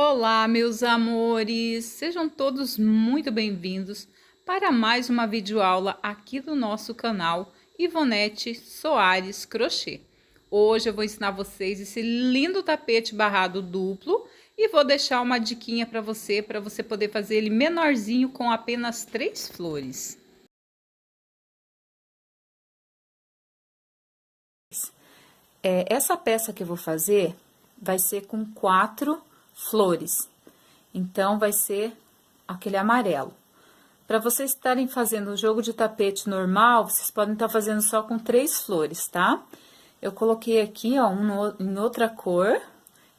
Olá, meus amores! Sejam todos muito bem-vindos para mais uma videoaula aqui do nosso canal Ivonete Soares Crochê. Hoje eu vou ensinar vocês esse lindo tapete barrado duplo e vou deixar uma diquinha para você poder fazer ele menorzinho com apenas 3 flores. Essa peça que eu vou fazer vai ser com 4 flores. Então, vai ser aquele amarelo. Para vocês estarem fazendo o jogo de tapete normal, vocês podem estar fazendo só com 3 flores, tá? Eu coloquei aqui, ó, em outra cor,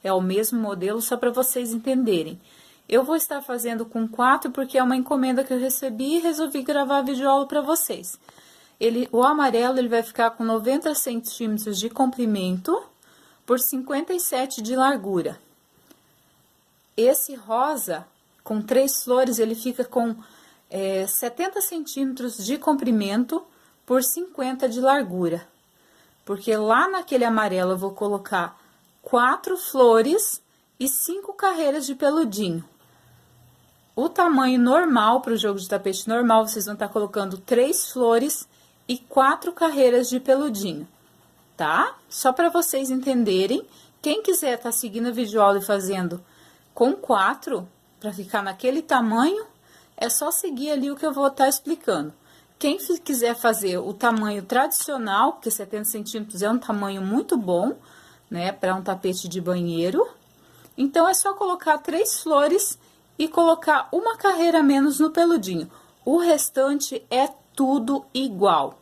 é o mesmo modelo, só para vocês entenderem. Eu vou estar fazendo com 4 porque é uma encomenda que eu recebi e resolvi gravar a videoaula para vocês. O amarelo, ele vai ficar com 90 centímetros de comprimento por 57 de largura. Esse rosa, com 3 flores, ele fica com 70 centímetros de comprimento por 50 de largura. Porque lá naquele amarelo eu vou colocar 4 flores e 5 carreiras de peludinho. O tamanho normal para o jogo de tapete normal, vocês vão estar colocando 3 flores e 4 carreiras de peludinho, tá? Só para vocês entenderem. Quem quiser estar seguindo a videoaula e fazendo com 4, para ficar naquele tamanho, é só seguir ali o que eu vou estar explicando. Quem quiser fazer o tamanho tradicional, porque 70 centímetros é um tamanho muito bom, né, para um tapete de banheiro, então é só colocar 3 flores e colocar uma carreira a menos no peludinho. O restante é tudo igual.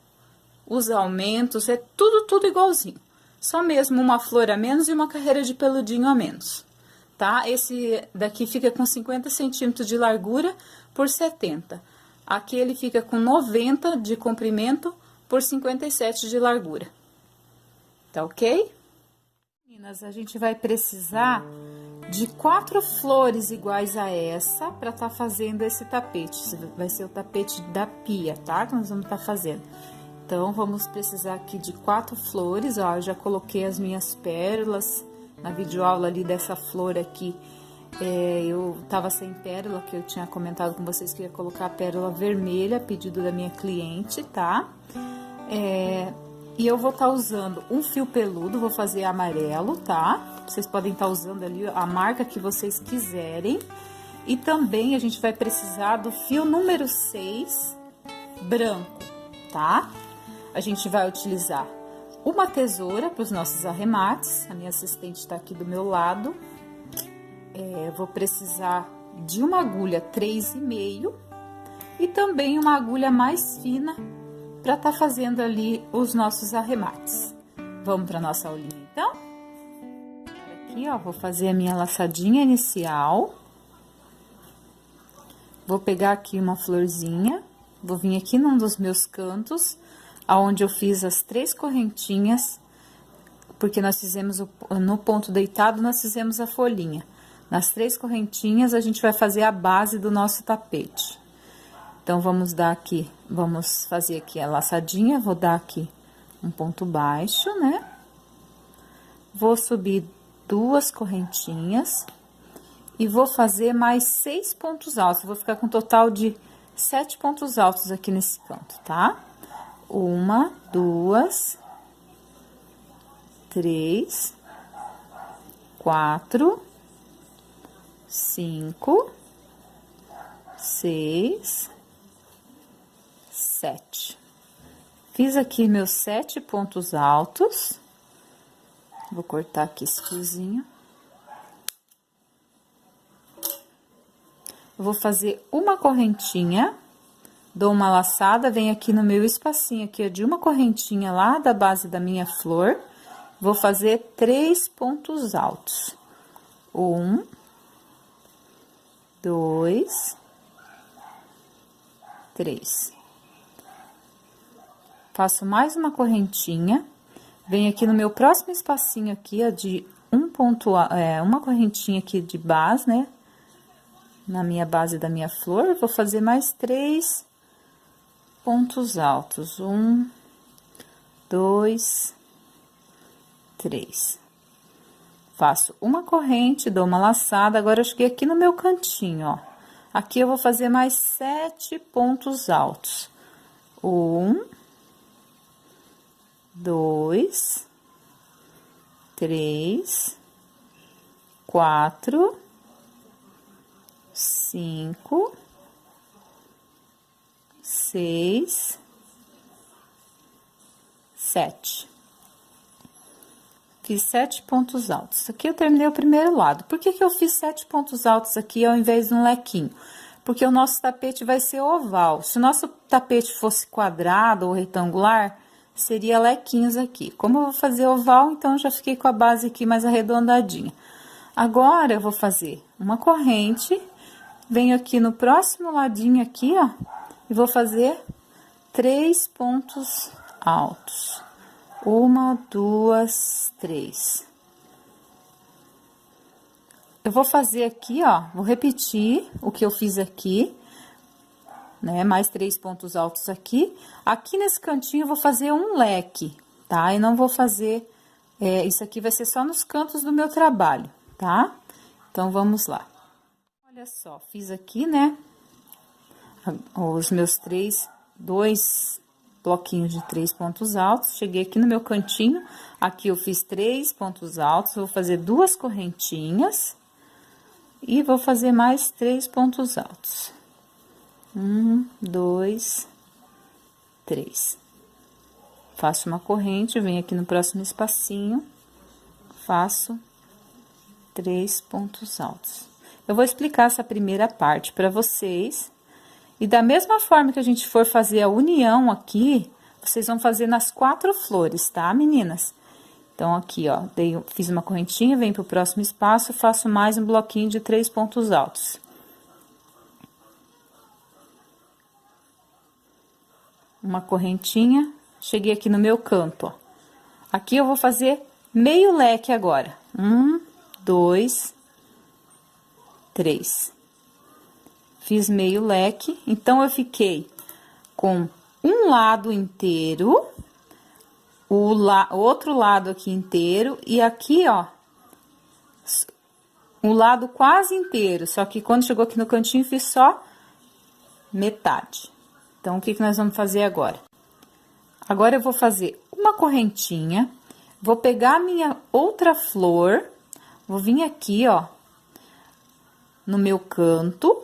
Os aumentos, é tudo igualzinho. Só mesmo uma flor a menos e uma carreira de peludinho a menos. Tá? Esse daqui fica com 50 centímetros de largura por 70. Aqui ele fica com 90 de comprimento por 57 de largura. Tá ok? Meninas, a gente vai precisar de 4 flores iguais a essa para estar fazendo esse tapete. Vai ser o tapete da pia, tá? Que nós vamos estar fazendo. Então, vamos precisar aqui de 4 flores, ó. Eu já coloquei as minhas pérolas. Na videoaula ali dessa flor aqui, eu tava sem pérola, que eu tinha comentado com vocês que ia colocar a pérola vermelha, pedido da minha cliente, tá? E eu vou estar usando um fio peludo, vou fazer amarelo, tá? Vocês podem estar usando ali a marca que vocês quiserem. E também a gente vai precisar do fio número 6, branco, tá? A gente vai utilizar uma tesoura para os nossos arremates. A minha assistente está aqui do meu lado. Vou precisar de uma agulha 3,5 e também uma agulha mais fina para estar fazendo ali os nossos arremates. Vamos para nossa aulinha, então? Aqui, ó, vou fazer a minha laçadinha inicial. Vou pegar aqui uma florzinha, vou vir aqui num dos meus cantos, aonde eu fiz as 3 correntinhas, porque nós fizemos no ponto deitado, nós fizemos a folhinha. Nas 3 correntinhas, a gente vai fazer a base do nosso tapete. Então, vamos fazer aqui a laçadinha, vou dar aqui um ponto baixo, né? Vou subir 2 correntinhas e vou fazer mais 6 pontos altos. Vou ficar com um total de 7 pontos altos aqui nesse canto, tá? 1, 2, 3, 4, 5, 6, 7. Fiz aqui meus 7 pontos altos. Vou cortar aqui esse fiozinho. Vou fazer uma correntinha. Dou uma laçada, venho aqui no meu espacinho aqui, ó, de uma correntinha lá da base da minha flor. Vou fazer 3 pontos altos. 1, 2, 3. Faço mais uma correntinha. Venho aqui no meu próximo espacinho aqui, ó, de uma correntinha aqui de base, né? Na minha base da minha flor, vou fazer mais 3 pontos altos. 1, 2, 3. Faço uma corrente, dou uma laçada, agora eu cheguei aqui no meu cantinho, ó. Aqui eu vou fazer mais 7 pontos altos. 1, 2, 3, 4, 5, 6, 7. Fiz 7 pontos altos. Aqui eu terminei o primeiro lado. Por que que eu fiz 7 pontos altos aqui ao invés de um lequinho? Porque o nosso tapete vai ser oval. Se o nosso tapete fosse quadrado ou retangular, seria lequinhos aqui. Como eu vou fazer oval, então eu já fiquei com a base aqui mais arredondadinha. Agora eu vou fazer uma corrente, venho aqui no próximo ladinho aqui, ó, e vou fazer 3 pontos altos. 1, 2, 3. Eu vou fazer aqui, ó, vou repetir o que eu fiz aqui, né? Mais 3 pontos altos aqui. Aqui nesse cantinho eu vou fazer um leque, tá? E não vou fazer, isso aqui vai ser só nos cantos do meu trabalho, tá? Então, vamos lá. Olha só, fiz aqui, né? Os meus 2 bloquinhos de 3 pontos altos. Cheguei aqui no meu cantinho, aqui eu fiz 3 pontos altos, vou fazer 2 correntinhas e vou fazer mais 3 pontos altos. 1, 2, 3. Faço uma corrente, venho aqui no próximo espacinho, faço 3 pontos altos. Eu vou explicar essa primeira parte para vocês. E da mesma forma que a gente for fazer a união aqui, vocês vão fazer nas 4 flores, tá, meninas? Então, aqui, ó, fiz uma correntinha, venho pro próximo espaço, faço mais um bloquinho de 3 pontos altos. Uma correntinha, cheguei aqui no meu canto, ó. Aqui eu vou fazer meio leque agora. 1, 2, 3. Fiz meio leque, então eu fiquei com um lado inteiro, outro lado aqui inteiro, e aqui, ó, o lado quase inteiro, só que quando chegou aqui no cantinho, fiz só metade. Então, o que que nós vamos fazer agora? Agora, eu vou fazer uma correntinha, vou pegar a minha outra flor, vou vir aqui, ó, no meu canto.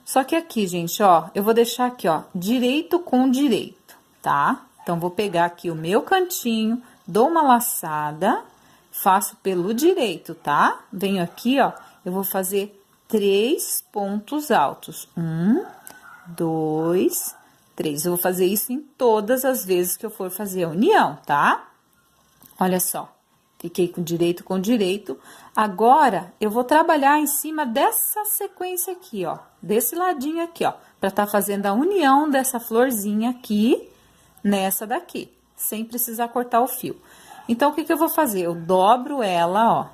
Só que aqui, gente, ó, eu vou deixar aqui, ó, direito com direito, tá? Então, vou pegar aqui o meu cantinho, dou uma laçada, faço pelo direito, tá? Venho aqui, ó, eu vou fazer 3 pontos altos. 1, 2, 3. Eu vou fazer isso em todas as vezes que eu for fazer a união, tá? Olha só. Fiquei com direito. Agora, eu vou trabalhar em cima dessa sequência aqui, ó. Desse ladinho aqui, ó. Pra tá fazendo a união dessa florzinha aqui nessa daqui. Sem precisar cortar o fio. Então, o que que eu vou fazer? Eu dobro ela, ó.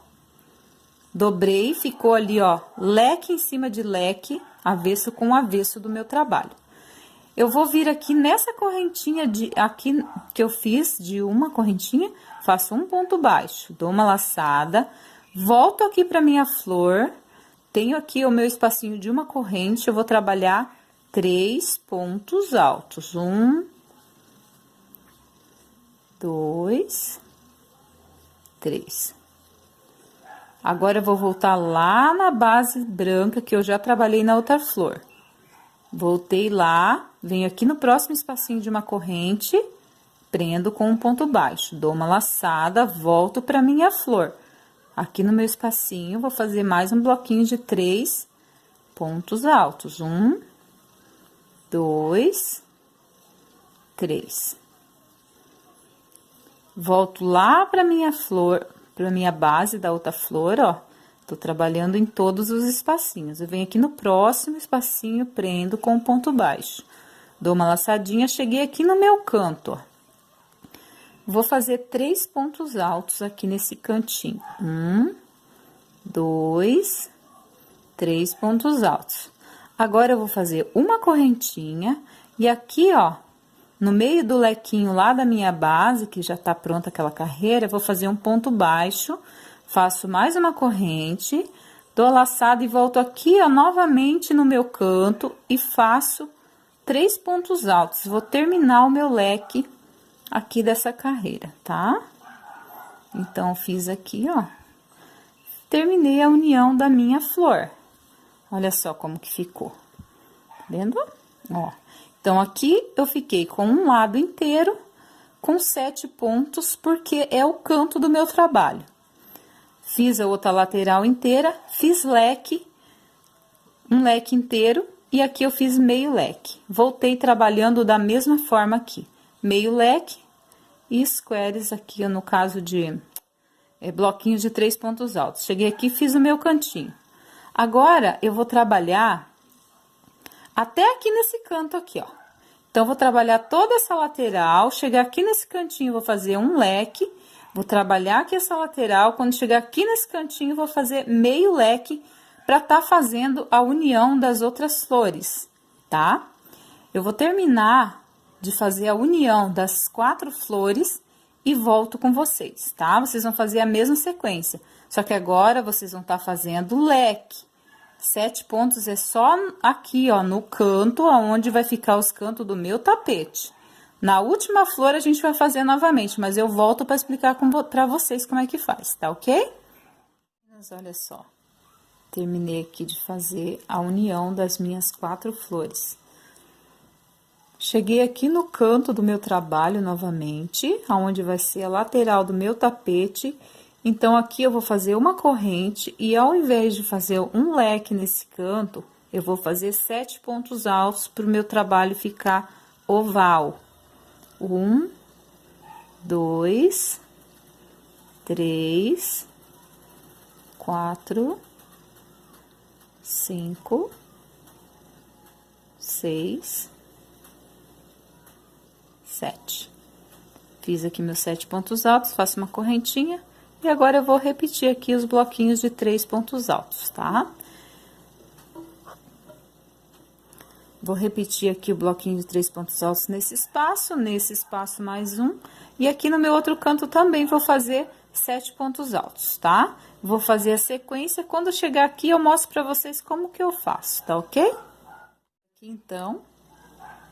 Dobrei, ficou ali, ó, leque em cima de leque, avesso com avesso do meu trabalho. Eu vou vir aqui nessa correntinha aqui que eu fiz de uma correntinha, faço um ponto baixo, dou uma laçada, volto aqui pra minha flor, tenho aqui o meu espacinho de uma corrente, eu vou trabalhar 3 pontos altos. 1, 2, 3. Agora, eu vou voltar lá na base branca que eu já trabalhei na outra flor. Voltei lá, venho aqui no próximo espacinho de uma corrente, prendo com um ponto baixo, dou uma laçada, volto pra minha flor. Aqui no meu espacinho, vou fazer mais um bloquinho de 3 pontos altos. 1, 2, 3. Volto lá pra minha flor, pra minha base da outra flor, ó. Tô trabalhando em todos os espacinhos. Eu venho aqui no próximo espacinho, prendo com um ponto baixo. Dou uma laçadinha, cheguei aqui no meu canto, ó. Vou fazer 3 pontos altos aqui nesse cantinho. 1, 2, 3 pontos altos. Agora, eu vou fazer uma correntinha e aqui, ó, no meio do lequinho lá da minha base, que já tá pronta aquela carreira, eu vou fazer um ponto baixo, faço mais uma corrente, dou a laçada e volto aqui, ó, novamente no meu canto e faço 3 pontos altos. Vou terminar o meu leque aqui dessa carreira, tá? Então, fiz aqui, ó, terminei a união da minha flor. Olha só como que ficou, tá vendo? Ó, então, aqui eu fiquei com um lado inteiro com 7 pontos, porque é o canto do meu trabalho. Fiz a outra lateral inteira, fiz leque, um leque inteiro, e aqui eu fiz meio leque. Voltei trabalhando da mesma forma aqui, meio leque e squares aqui, no caso de bloquinhos de 3 pontos altos. Cheguei aqui e fiz o meu cantinho. Agora, eu vou trabalhar até aqui nesse canto aqui, ó. Então, vou trabalhar toda essa lateral, chegar aqui nesse cantinho, vou fazer um leque, vou trabalhar aqui essa lateral, quando chegar aqui nesse cantinho, vou fazer meio leque para tá fazendo a união das outras flores, tá? Eu vou terminar de fazer a união das 4 flores e volto com vocês, tá? Vocês vão fazer a mesma sequência, só que agora vocês vão estar fazendo leque. 7 pontos é só aqui, ó, no canto, aonde vai ficar os cantos do meu tapete. Na última flor, a gente vai fazer novamente, mas eu volto para explicar para vocês como é que faz, tá ok? Mas olha só, terminei aqui de fazer a união das minhas 4 flores. Cheguei aqui no canto do meu trabalho novamente, aonde vai ser a lateral do meu tapete. Então, aqui eu vou fazer uma corrente e ao invés de fazer um leque nesse canto, eu vou fazer 7 pontos altos para o meu trabalho ficar oval. 1, 2, 3, 4, 5, 6, 7. Fiz aqui meus 7 pontos altos, faço uma correntinha. E agora, eu vou repetir aqui os bloquinhos de 3 pontos altos, tá? Vou repetir aqui o bloquinho de 3 pontos altos nesse espaço mais um. E aqui no meu outro canto também vou fazer 7 pontos altos, tá? Vou fazer a sequência, quando chegar aqui eu mostro pra vocês como que eu faço, tá ok? Aqui, então,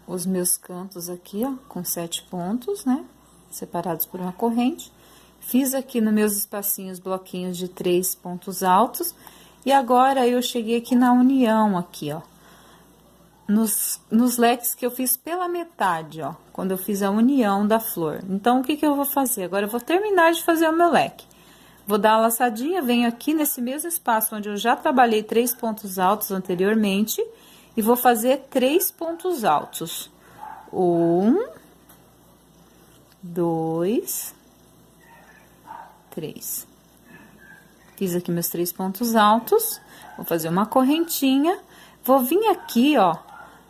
os meus cantos aqui, ó, com 7 pontos, né? Separados por uma corrente. Fiz aqui nos meus espacinhos bloquinhos de 3 pontos altos. E agora, eu cheguei aqui na união, aqui, ó. Nos leques que eu fiz pela metade, ó. Quando eu fiz a união da flor. Então, o que que eu vou fazer? Agora, eu vou terminar de fazer o meu leque. Vou dar a laçadinha, venho aqui nesse mesmo espaço onde eu já trabalhei 3 pontos altos anteriormente. E vou fazer 3 pontos altos. 1, 2... 3. Fiz aqui meus 3 pontos altos, vou fazer uma correntinha, vou vir aqui, ó,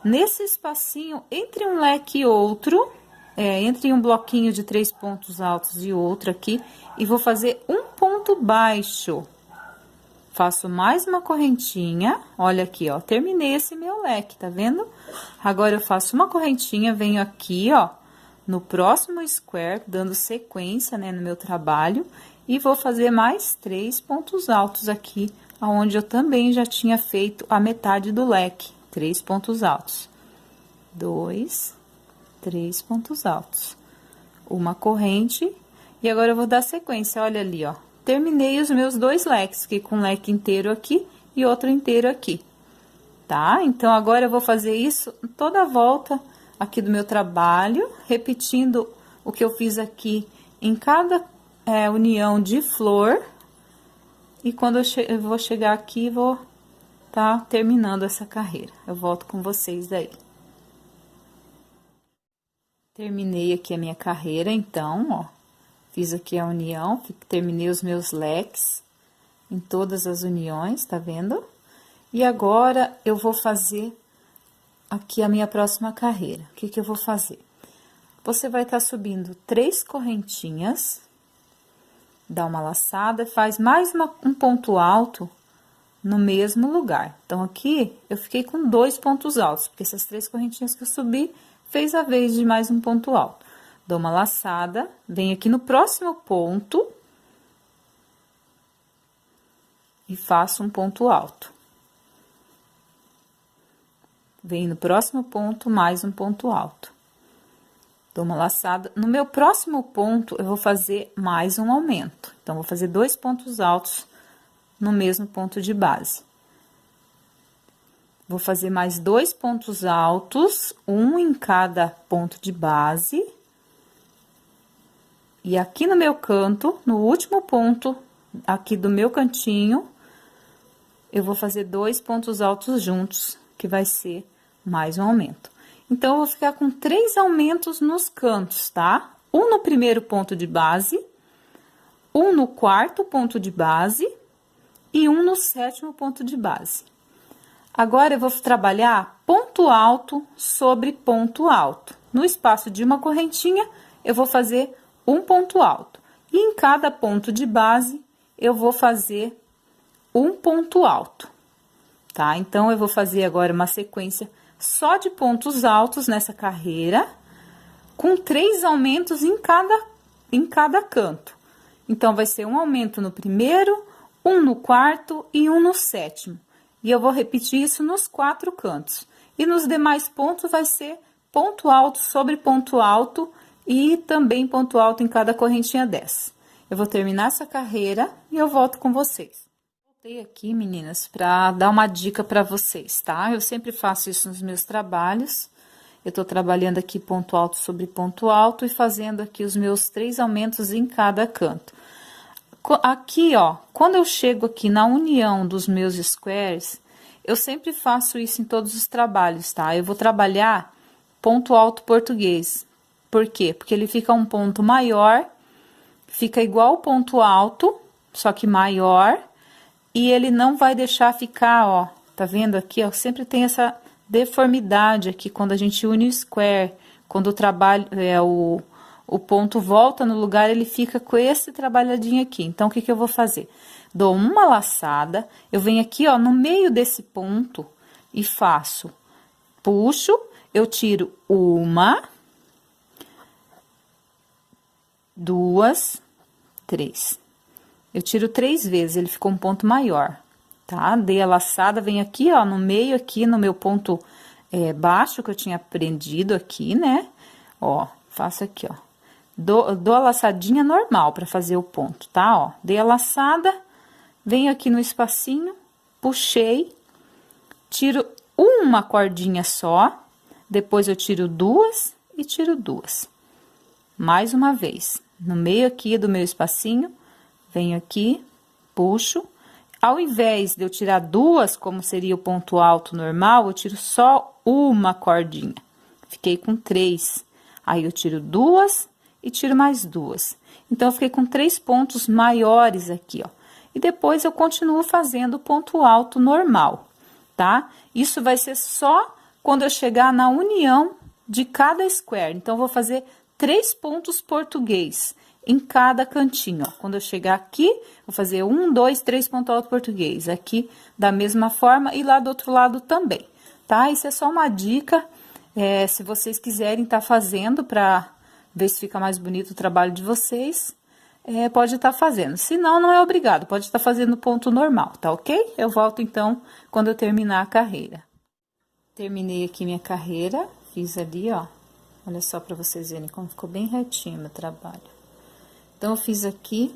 nesse espacinho entre um leque e outro, entre um bloquinho de 3 pontos altos e outro aqui, e vou fazer um ponto baixo. Faço mais uma correntinha, olha aqui, ó, terminei esse meu leque, tá vendo? Agora, eu faço uma correntinha, venho aqui, ó, no próximo square, dando sequência, né, no meu trabalho, e vou fazer mais 3 pontos altos aqui, aonde eu também já tinha feito a metade do leque, 3 pontos altos. 2, 3 pontos altos. Uma corrente, e agora eu vou dar sequência, olha ali, ó. Terminei os meus 2 leques, fiquei com um leque inteiro aqui e outro inteiro aqui, tá? Então, agora eu vou fazer isso toda a volta aqui do meu trabalho, repetindo o que eu fiz aqui em cada união de flor. E quando eu vou chegar aqui, vou tá terminando essa carreira. Eu volto com vocês daí. Terminei aqui a minha carreira, então, ó. Fiz aqui a união, terminei os meus leques em todas as uniões, tá vendo? E agora, eu vou fazer aqui a minha próxima carreira. O que que eu vou fazer? Você vai estar subindo 3 correntinhas, dá uma laçada, faz mais um ponto alto no mesmo lugar. Então, aqui, eu fiquei com 2 pontos altos, porque essas 3 correntinhas que eu subi, fez a vez de mais um ponto alto. Dou uma laçada, venho aqui no próximo ponto, e faço um ponto alto. Venho no próximo ponto, mais um ponto alto. Dou uma laçada. No meu próximo ponto, eu vou fazer mais um aumento. Então, vou fazer 2 pontos altos no mesmo ponto de base. Vou fazer mais 2 pontos altos, um em cada ponto de base. E aqui no meu canto, no último ponto, aqui do meu cantinho, eu vou fazer 2 pontos altos juntos, que vai ser mais um aumento. Então, eu vou ficar com 3 aumentos nos cantos, tá? Um no primeiro ponto de base, um no quarto ponto de base e um no sétimo ponto de base. Agora, eu vou trabalhar ponto alto sobre ponto alto. No espaço de uma correntinha, eu vou fazer um ponto alto. E em cada ponto de base, eu vou fazer um ponto alto, tá? Então, eu vou fazer agora uma sequência só de pontos altos nessa carreira, com 3 aumentos em cada canto. Então, vai ser um aumento no primeiro, um no quarto e um no sétimo. E eu vou repetir isso nos 4 cantos. E nos demais pontos vai ser ponto alto sobre ponto alto e também ponto alto em cada correntinha dessa. Eu vou terminar essa carreira e eu volto com vocês. Voltei aqui, meninas, para dar uma dica para vocês, tá? Eu sempre faço isso nos meus trabalhos. Eu tô trabalhando aqui ponto alto sobre ponto alto e fazendo aqui os meus 3 aumentos em cada canto. Aqui, ó, quando eu chego aqui na união dos meus squares, eu sempre faço isso em todos os trabalhos, tá? Eu vou trabalhar ponto alto português. Por quê? Porque ele fica um ponto maior, fica igual o ponto alto, só que maior, e ele não vai deixar ficar, ó, tá vendo aqui, ó, sempre tem essa deformidade aqui quando a gente une o square, quando o trabalho, o ponto volta no lugar, ele fica com esse trabalhadinho aqui. Então, o que que eu vou fazer? Dou uma laçada, eu venho aqui, ó, no meio desse ponto e faço, puxo, eu tiro 1, 2, 3. Eu tiro 3 vezes, ele ficou um ponto maior, tá? Dei a laçada, venho aqui, ó, no meio aqui, no meu ponto baixo que eu tinha prendido aqui, né? Ó, faço aqui, ó. Dou a laçadinha normal pra fazer o ponto, tá? Ó, dei a laçada, venho aqui no espacinho, puxei, tiro uma cordinha só, depois eu tiro 2 e tiro 2. Mais uma vez, no meio aqui do meu espacinho, venho aqui, puxo. Ao invés de eu tirar 2, como seria o ponto alto normal, eu tiro só uma cordinha. Fiquei com 3. Aí, eu tiro 2 e tiro mais 2. Então, eu fiquei com 3 pontos maiores aqui, ó. E depois, eu continuo fazendo o ponto alto normal, tá? Isso vai ser só quando eu chegar na união de cada square. Então, eu vou fazer 3 pontos português em cada cantinho, ó. Quando eu chegar aqui, vou fazer 1, 2, 3 ponto alto português. Aqui, da mesma forma, e lá do outro lado também, tá? Isso é só uma dica, se vocês quiserem tá fazendo pra ver se fica mais bonito o trabalho de vocês, pode estar fazendo. Se não, não é obrigado, pode estar fazendo ponto normal, tá ok? Eu volto, então, quando eu terminar a carreira. Terminei aqui minha carreira, fiz ali, ó. Olha só pra vocês verem como ficou bem retinho meu trabalho. Então, eu fiz aqui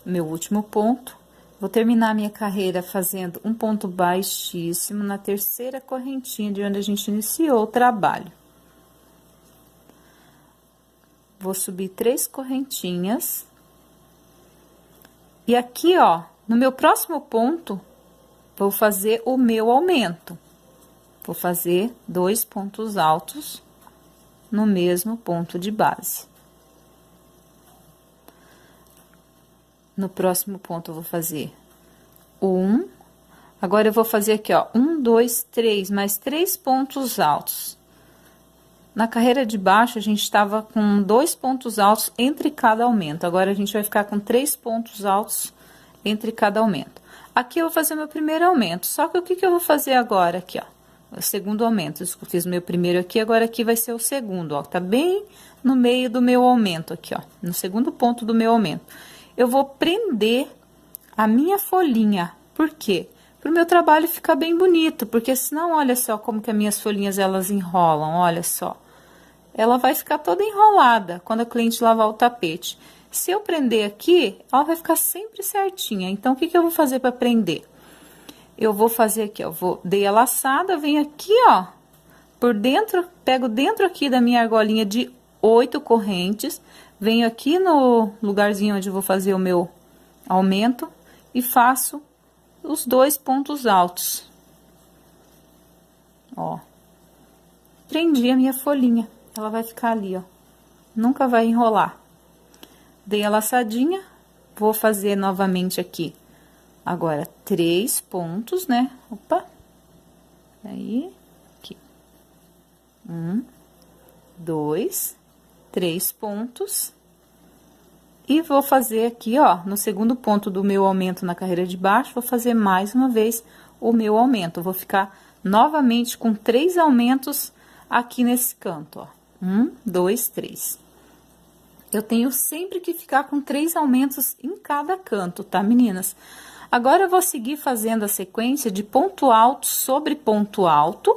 meu último ponto. Vou terminar minha carreira fazendo um ponto baixíssimo na terceira correntinha de onde a gente iniciou o trabalho. Vou subir 3 correntinhas. E aqui, ó, no meu próximo ponto, vou fazer o meu aumento. Vou fazer 2 pontos altos no mesmo ponto de base. No próximo ponto, eu vou fazer 1. Agora, eu vou fazer aqui, ó, 1, 2, 3, mais 3 pontos altos. Na carreira de baixo, a gente estava com 2 pontos altos entre cada aumento. Agora, a gente vai ficar com 3 pontos altos entre cada aumento. Aqui, eu vou fazer meu primeiro aumento. Só que o que que eu vou fazer agora aqui, ó? O segundo aumento. Eu fiz o meu primeiro aqui, agora aqui vai ser o segundo, ó. Tá bem no meio do meu aumento aqui, ó. No segundo ponto do meu aumento. Eu vou prender a minha folhinha Por quê? Para o meu trabalho ficar bem bonito, porque senão, olha só como que as minhas folhinhas, elas enrolam, olha só. Ela vai ficar toda enrolada quando a cliente lavar o tapete. Se eu prender aqui, ela vai ficar sempre certinha. Então, o que que eu vou fazer para prender? Eu vou fazer aqui, ó, dei a laçada, venho aqui, ó, por dentro, pego dentro aqui da minha argolinha de 8 correntes, venho aqui no lugarzinho onde eu vou fazer o meu aumento e faço os 2 pontos altos. Ó, prendi a minha folhinha, ela vai ficar ali, ó, nunca vai enrolar. Dei a laçadinha, vou fazer novamente aqui, agora 3 pontos, né? Opa, aí, aqui, 1, 2, 3 pontos. E vou fazer aqui, ó, no segundo ponto do meu aumento na carreira de baixo, vou fazer mais uma vez o meu aumento. Vou ficar novamente com 3 aumentos aqui nesse canto, ó. 1, 2, 3. Eu tenho sempre que ficar com 3 aumentos em cada canto, tá, meninas? Agora, eu vou seguir fazendo a sequência de ponto alto sobre ponto alto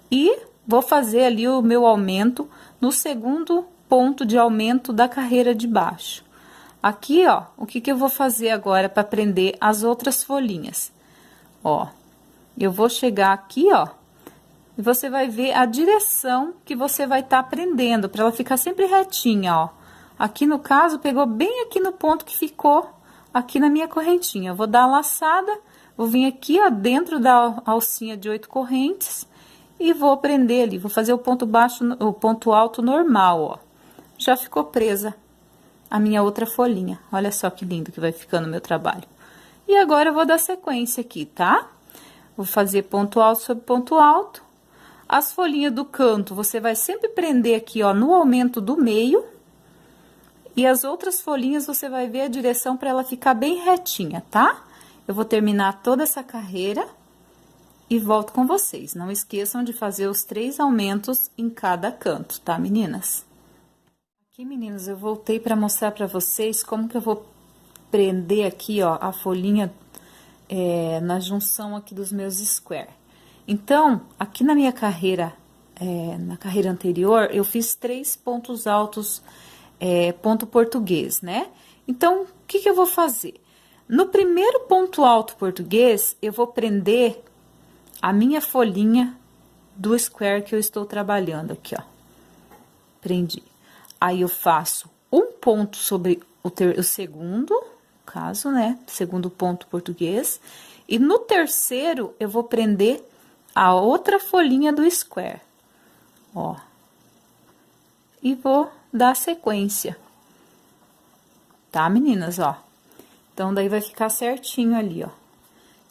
e vou fazer ali o meu aumento no segundo ponto de aumento da carreira de baixo. Aqui, ó, o que que eu vou fazer agora para prender as outras folhinhas? Ó, eu vou chegar aqui, ó, e você vai ver a direção que você vai estar prendendo, para ela ficar sempre retinha, ó. Aqui no caso, pegou bem aqui no ponto que ficou aqui na minha correntinha. Eu vou dar a laçada, vou vir aqui, ó, dentro da alcinha de 8 correntes e vou prender ali, vou fazer o ponto baixo, o ponto alto normal, ó. Já ficou presa a minha outra folhinha. Olha só que lindo que vai ficando o meu trabalho. E agora eu vou dar sequência aqui, tá? Vou fazer ponto alto sobre ponto alto. As folhinhas do canto, você vai sempre prender aqui, ó, no aumento do meio. E as outras folhinhas, você vai ver a direção para ela ficar bem retinha, tá? Eu vou terminar toda essa carreira e volto com vocês. Não esqueçam de fazer os 3 aumentos em cada canto, tá, meninas? Aqui, meninas, eu voltei para mostrar para vocês como que eu vou prender aqui, ó, a folhinha na junção aqui dos meus square. Então, aqui na minha carreira, na carreira anterior, eu fiz 3 pontos altos, ponto português, né? Então, o que que eu vou fazer? No primeiro ponto alto português, eu vou prender a minha folhinha do square que eu estou trabalhando aqui, ó. Prendi. Aí, eu faço um ponto sobre o segundo, no caso, né? Segundo ponto português. E no terceiro, eu vou prender a outra folhinha do square, ó. E vou dar sequência. Tá, meninas, ó? Então, daí vai ficar certinho ali, ó.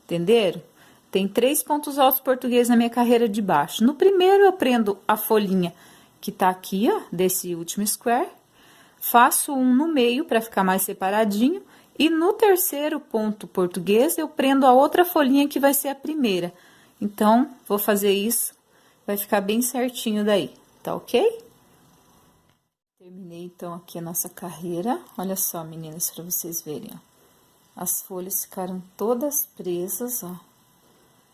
Entenderam? Tem 3 pontos altos portugueses na minha carreira de baixo. No primeiro, eu prendo a folhinha que tá aqui, ó, desse último square, faço um no meio para ficar mais separadinho, e no terceiro ponto português, eu prendo a outra folhinha que vai ser a primeira. Então, vou fazer isso, vai ficar bem certinho daí, tá ok? Terminei, então, aqui a nossa carreira. Olha só, meninas, para vocês verem, ó. As folhas ficaram todas presas, ó.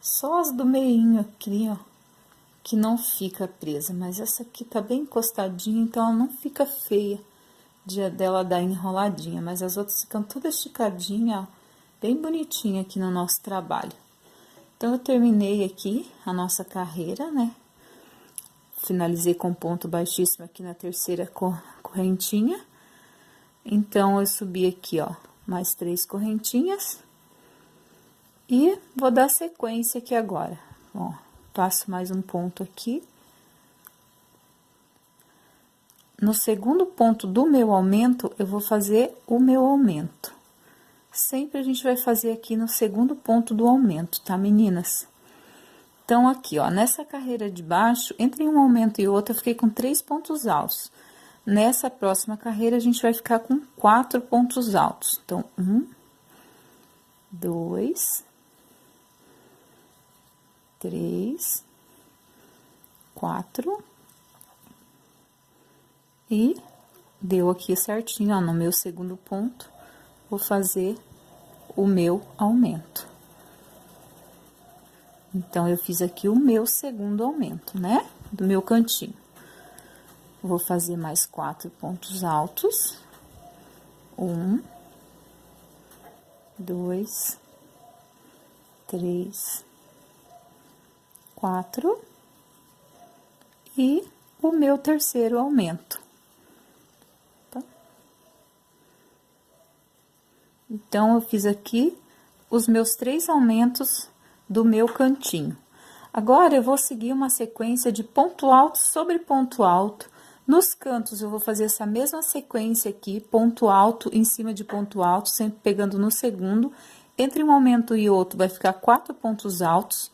Só as do meinho aqui, ó, que não fica presa, mas essa aqui tá bem encostadinha, então ela não fica feia dela dar enroladinha, mas as outras ficam todas esticadinhas, ó, bem bonitinha aqui no nosso trabalho. Então, eu terminei aqui a nossa carreira, né? Finalizei com ponto baixíssimo aqui na terceira correntinha. Então, eu subi aqui, ó, mais 3 correntinhas. E vou dar sequência aqui agora, ó. Passo mais um ponto aqui. No segundo ponto do meu aumento, eu vou fazer o meu aumento. Sempre a gente vai fazer aqui no segundo ponto do aumento, tá, meninas? Então, aqui, ó, nessa carreira de baixo, entre um aumento e outro, eu fiquei com 3 pontos altos. Nessa próxima carreira, a gente vai ficar com 4 pontos altos. Então, 1, 2, 3, 4, e deu aqui certinho, ó, no meu segundo ponto, vou fazer o meu aumento. Então, eu fiz aqui o meu segundo aumento, né? Do meu cantinho. Vou fazer mais 4 pontos altos. 1, 2, 3, 4. E o meu terceiro aumento. Tá? Então, eu fiz aqui os meus 3 aumentos do meu cantinho. Agora, eu vou seguir uma sequência de ponto alto sobre ponto alto. Nos cantos, eu vou fazer essa mesma sequência aqui, ponto alto em cima de ponto alto, sempre pegando no segundo. Entre um aumento e outro, vai ficar 4 pontos altos.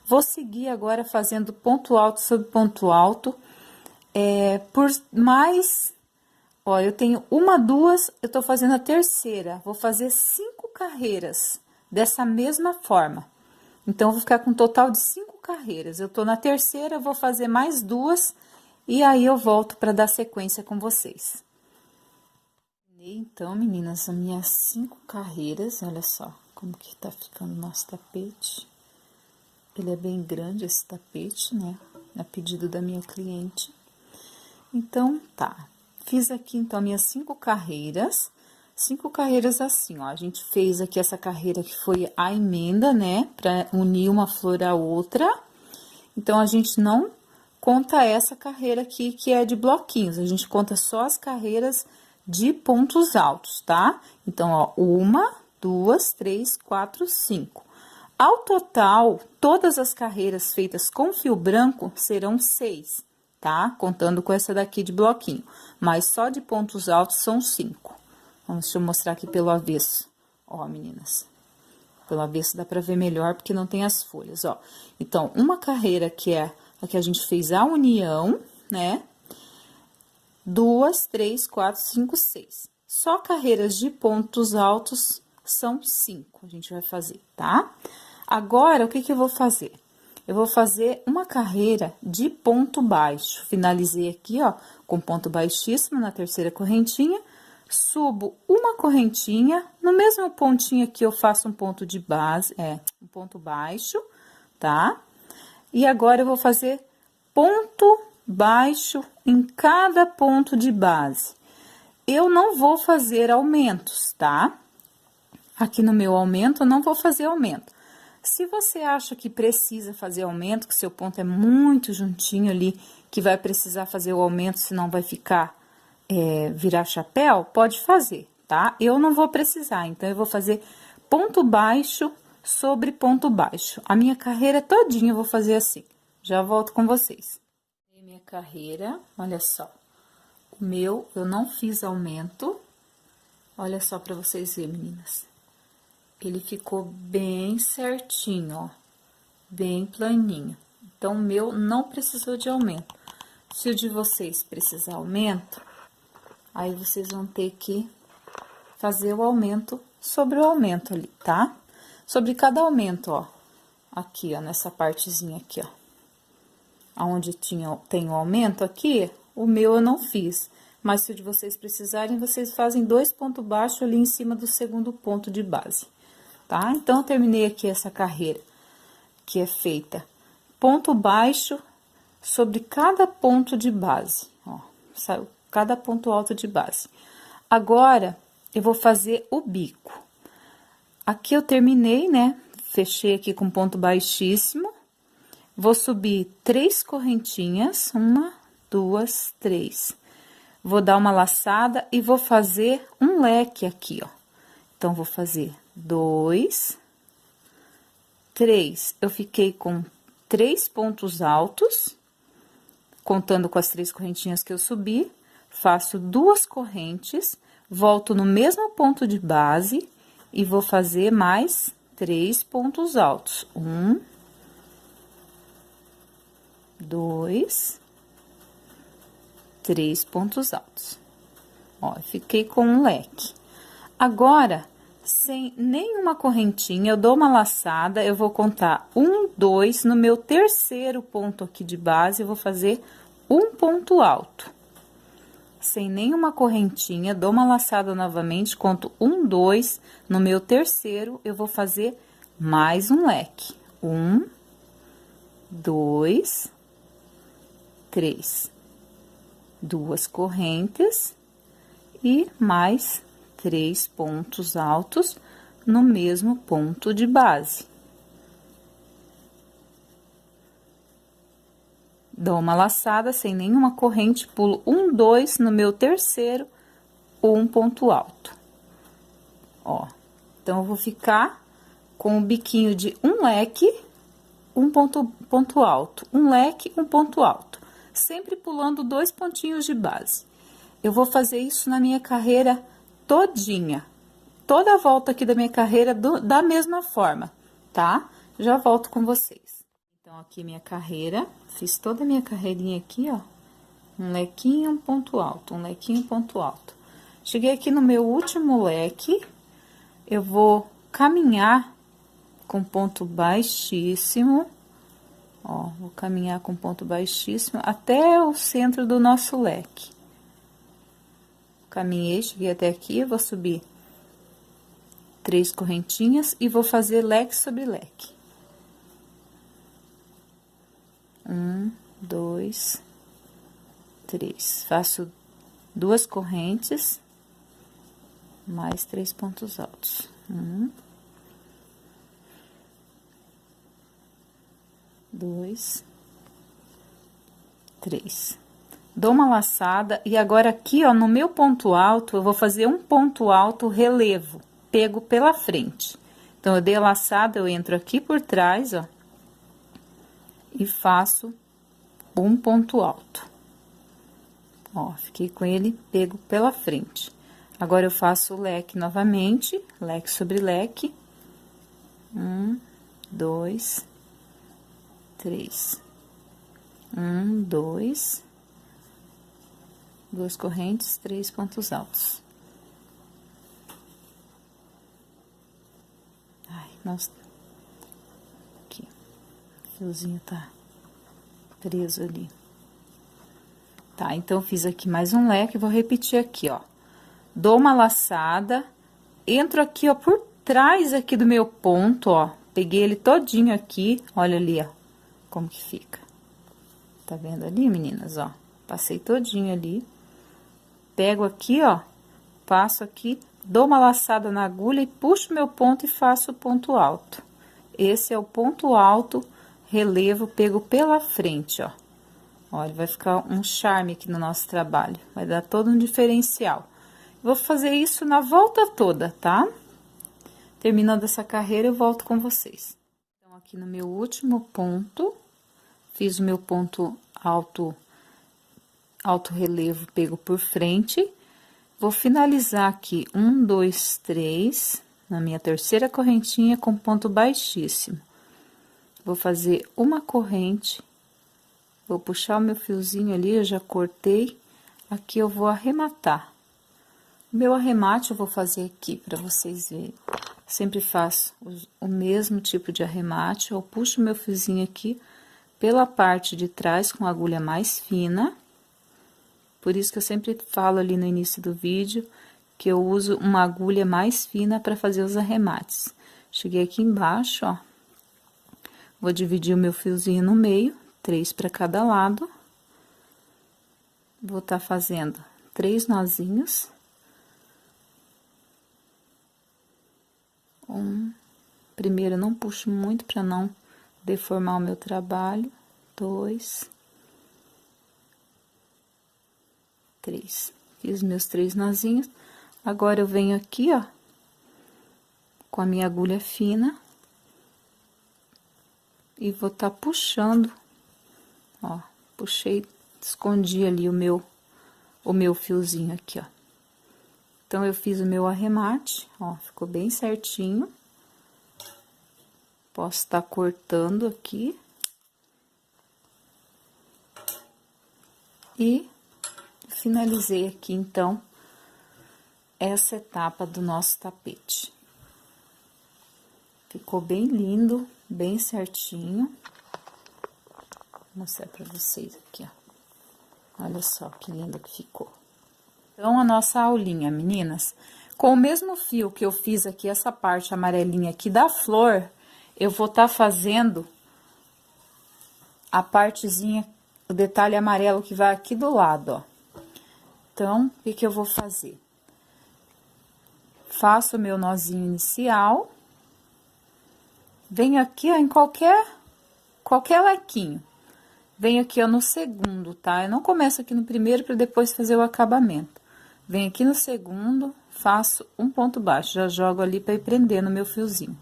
Vou seguir agora fazendo ponto alto sobre ponto alto. Por mais... Ó, eu tenho 1, 2, eu tô fazendo a terceira. Vou fazer 5 carreiras dessa mesma forma. Então, eu vou ficar com um total de 5 carreiras. Eu tô na terceira, eu vou fazer mais 2 e aí eu volto para dar sequência com vocês. Então, meninas, as minhas 5 carreiras, olha só como que tá ficando o nosso tapete. Ele é bem grande, esse tapete, né? A pedido da minha cliente. Então, tá. Fiz aqui, então, minhas 5 carreiras. 5 carreiras assim, ó. A gente fez aqui essa carreira que foi a emenda, né? Pra unir uma flor à outra. Então, a gente não conta essa carreira aqui, que é de bloquinhos. A gente conta só as carreiras de pontos altos, tá? Então, ó, 1, 2, 3, 4, 5. Ao total, todas as carreiras feitas com fio branco serão 6, tá? Contando com essa daqui de bloquinho. Mas só de pontos altos são 5. Deixa eu mostrar aqui pelo avesso. Ó, meninas. Pelo avesso dá pra ver melhor, porque não tem as folhas, ó. Então, uma carreira que é a que a gente fez a união, né? 2, 3, 4, 5, 6. Só carreiras de pontos altos são 5, a gente vai fazer, tá? Agora, o que que eu vou fazer? Eu vou fazer uma carreira de ponto baixo. Finalizei aqui, ó, com ponto baixíssimo na terceira correntinha. Subo uma correntinha, no mesmo pontinho aqui eu faço um ponto de base, um ponto baixo, tá? E agora eu vou fazer ponto baixo em cada ponto de base. Eu não vou fazer aumentos, tá? Aqui no meu aumento, eu não vou fazer aumento. Se você acha que precisa fazer aumento, que seu ponto é muito juntinho ali, que vai precisar fazer o aumento, senão vai ficar, virar chapéu, pode fazer, tá? Eu não vou precisar, então, eu vou fazer ponto baixo sobre ponto baixo. A minha carreira todinha eu vou fazer assim. Já volto com vocês. Minha carreira, olha só. O meu, eu não fiz aumento. Olha só pra vocês verem, meninas. Ele ficou bem certinho, ó. Bem planinho. Então, o meu não precisou de aumento. Se o de vocês precisar de aumento, aí vocês vão ter que fazer o aumento sobre o aumento ali, tá? Sobre cada aumento, ó. Aqui, ó, nessa partezinha aqui, ó. Aonde tem o aumento aqui, o meu eu não fiz. Mas se o de vocês precisarem, vocês fazem 2 pontos baixos ali em cima do segundo ponto de base, tá? Então, eu terminei aqui essa carreira, que é feita ponto baixo sobre cada ponto de base, ó. Saiu cada ponto alto de base. Agora, eu vou fazer o bico. Aqui eu terminei, né? Fechei aqui com ponto baixíssimo. Vou subir 3 correntinhas, 1, 2, 3. Vou dar uma laçada e vou fazer um leque aqui, ó. Então, vou fazer 2, 3. Eu fiquei com 3 pontos altos, contando com as 3 correntinhas que eu subi. Faço 2 correntes, volto no mesmo ponto de base e vou fazer mais 3 pontos altos. 1, 2, 3 pontos altos. Ó, fiquei com um leque. Agora, sem nenhuma correntinha, eu dou uma laçada, eu vou contar 1, 2, no meu terceiro ponto aqui de base, eu vou fazer um ponto alto. Sem nenhuma correntinha, dou uma laçada novamente, conto 1, 2, no meu terceiro, eu vou fazer mais um leque. 1, 2, 3, 2 correntes e mais 3 pontos altos no mesmo ponto de base. Dou uma laçada sem nenhuma corrente, pulo 1, 2 no meu terceiro, um ponto alto. Ó, então, eu vou ficar com o biquinho de um leque, um ponto alto, um leque, um ponto alto, sempre pulando 2 pontinhos de base. Eu vou fazer isso na minha carreira todinha, toda a volta aqui da minha carreira da mesma forma, tá? Já volto com vocês. Então, aqui minha carreira, fiz toda a minha carreirinha aqui, ó, um lequinho, um ponto alto, um lequinho, um ponto alto. Cheguei aqui no meu último leque, eu vou caminhar com ponto baixíssimo, ó, vou caminhar com ponto baixíssimo até o centro do nosso leque. Caminhei, cheguei até aqui, vou subir 3 correntinhas e vou fazer leque sobre leque. 1, 2, 3. Faço 2 correntes, mais 3 pontos altos. 1, 2, 3. Dou uma laçada e agora aqui, ó, no meu ponto alto, eu vou fazer um ponto alto relevo, pego pela frente. Então, eu dei a laçada, eu entro aqui por trás, ó, e faço um ponto alto. Ó, fiquei com ele pego pela frente. Agora, eu faço o leque novamente, leque sobre leque. 1, 2, 3. 1, 2, 2 correntes, 3 pontos altos. Ai, nossa. Aqui, o fiozinho tá preso ali. Tá, então, fiz aqui mais um leque, vou repetir aqui, ó. Dou uma laçada, entro aqui, ó, por trás aqui do meu ponto, ó. Peguei ele todinho aqui, olha ali, ó, como que fica. Tá vendo ali, meninas, ó? Passei todinho ali. Pego aqui, ó, passo aqui, dou uma laçada na agulha e puxo meu ponto e faço o ponto alto. Esse é o ponto alto, relevo, pego pela frente, ó. Olha, vai ficar um charme aqui no nosso trabalho, vai dar todo um diferencial. Vou fazer isso na volta toda, tá? Terminando essa carreira, eu volto com vocês. Então, aqui no meu último ponto, fiz o meu ponto alto relevo, pego por frente. Vou finalizar aqui 1, 2, 3, na minha terceira correntinha com ponto baixíssimo. Vou fazer uma corrente, vou puxar o meu fiozinho ali, eu já cortei. Aqui eu vou arrematar. O meu arremate eu vou fazer aqui para vocês verem. Sempre faço o mesmo tipo de arremate, eu puxo o meu fiozinho aqui pela parte de trás com a agulha mais fina. Por isso que eu sempre falo ali no início do vídeo que eu uso uma agulha mais fina para fazer os arremates. Cheguei aqui embaixo, ó. Vou dividir o meu fiozinho no meio, 3 para cada lado. Vou tá fazendo 3 nozinhos. Primeiro, não puxo muito para não deformar o meu trabalho. 2, 3. Fiz meus 3 nozinhos. Agora, eu venho aqui, ó, com a minha agulha fina. E vou tá puxando, ó, puxei, escondi ali o meu fiozinho aqui, ó. Então, eu fiz o meu arremate, ó, ficou bem certinho. Posso estar cortando aqui. E finalizei aqui, então, essa etapa do nosso tapete. Ficou bem lindo, bem certinho. Vou mostrar pra vocês aqui, ó. Olha só que lindo que ficou. Então, a nossa aulinha, meninas, com o mesmo fio que eu fiz aqui, essa parte amarelinha aqui da flor, eu vou tá fazendo a partezinha, o detalhe amarelo que vai aqui do lado, ó. Então, o que que eu vou fazer? Faço o meu nozinho inicial. Venho aqui, ó, em qualquer lequinho. Venho aqui, ó, no segundo, tá? Eu não começo aqui no primeiro para depois fazer o acabamento. Venho aqui no segundo, faço um ponto baixo, já jogo ali para ir prendendo meu fiozinho.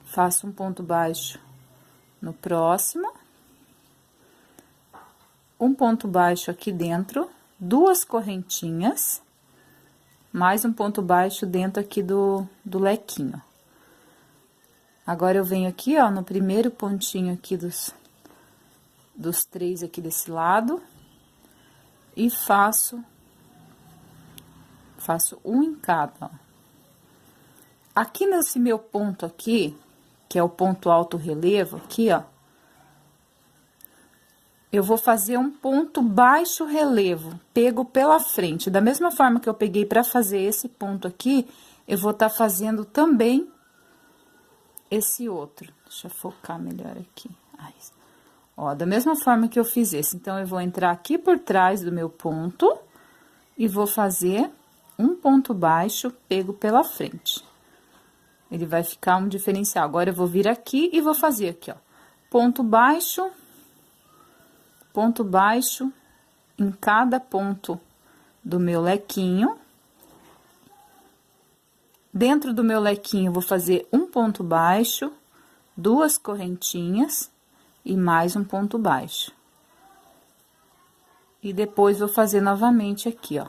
Faço um ponto baixo no próximo. Um ponto baixo aqui dentro, duas correntinhas, mais um ponto baixo dentro aqui do lequinho. Agora, eu venho aqui, ó, no primeiro pontinho aqui dos três aqui desse lado, e faço um em cada, ó. Aqui nesse meu ponto aqui, que é o ponto alto relevo, aqui, ó, eu vou fazer um ponto baixo relevo, pego pela frente. Da mesma forma que eu peguei pra fazer esse ponto aqui, eu vou tá fazendo também esse outro. Deixa eu focar melhor aqui. Ai, ó, da mesma forma que eu fiz esse. Então, eu vou entrar aqui por trás do meu ponto e vou fazer um ponto baixo, pego pela frente. Ele vai ficar um diferencial. Agora, eu vou vir aqui e vou fazer aqui, ó, ponto baixo em cada ponto do meu lequinho. Dentro do meu lequinho, eu vou fazer um ponto baixo, duas correntinhas e mais um ponto baixo. E depois, vou fazer novamente aqui, ó,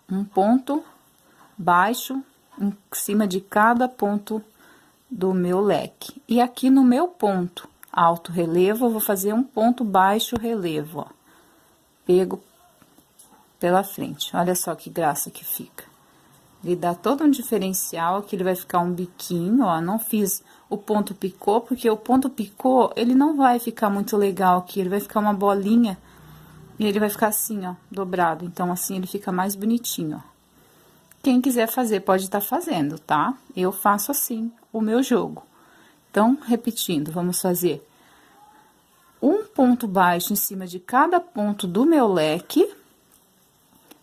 um ponto baixo em cima de cada ponto do meu leque. E aqui no meu ponto alto relevo, eu vou fazer um ponto baixo relevo, ó. Pego pela frente. Olha só que graça que fica. Ele dá todo um diferencial, que ele vai ficar um biquinho, ó. Não fiz o ponto picô, porque o ponto picô, ele não vai ficar muito legal aqui. Ele vai ficar uma bolinha e ele vai ficar assim, ó, dobrado. Então, assim, ele fica mais bonitinho, ó. Quem quiser fazer, pode estar fazendo, tá? Eu faço assim, o meu jogo. Então, repetindo, vamos fazer um ponto baixo em cima de cada ponto do meu leque.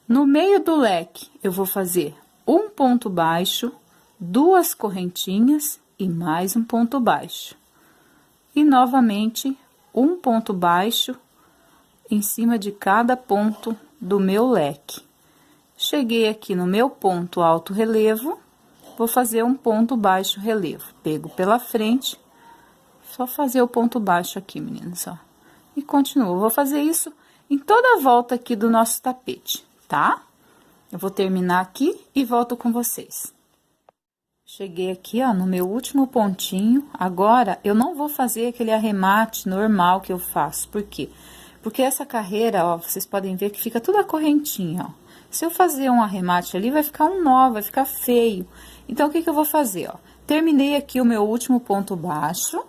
No meio do leque, eu vou fazer um ponto baixo, duas correntinhas e mais um ponto baixo. E, novamente, um ponto baixo em cima de cada ponto do meu leque. Cheguei aqui no meu ponto alto relevo, vou fazer um ponto baixo relevo. Pego pela frente, só fazer o ponto baixo aqui, meninas, ó. E continuo. Vou fazer isso em toda a volta aqui do nosso tapete, tá? Eu vou terminar aqui e volto com vocês. Cheguei aqui, ó, no meu último pontinho. Agora, eu não vou fazer aquele arremate normal que eu faço. Por quê? Porque essa carreira, ó, vocês podem ver que fica toda a correntinha, ó. Se eu fazer um arremate ali, vai ficar um nó, vai ficar feio. Então, o que que eu vou fazer, ó? Terminei aqui o meu último ponto baixo,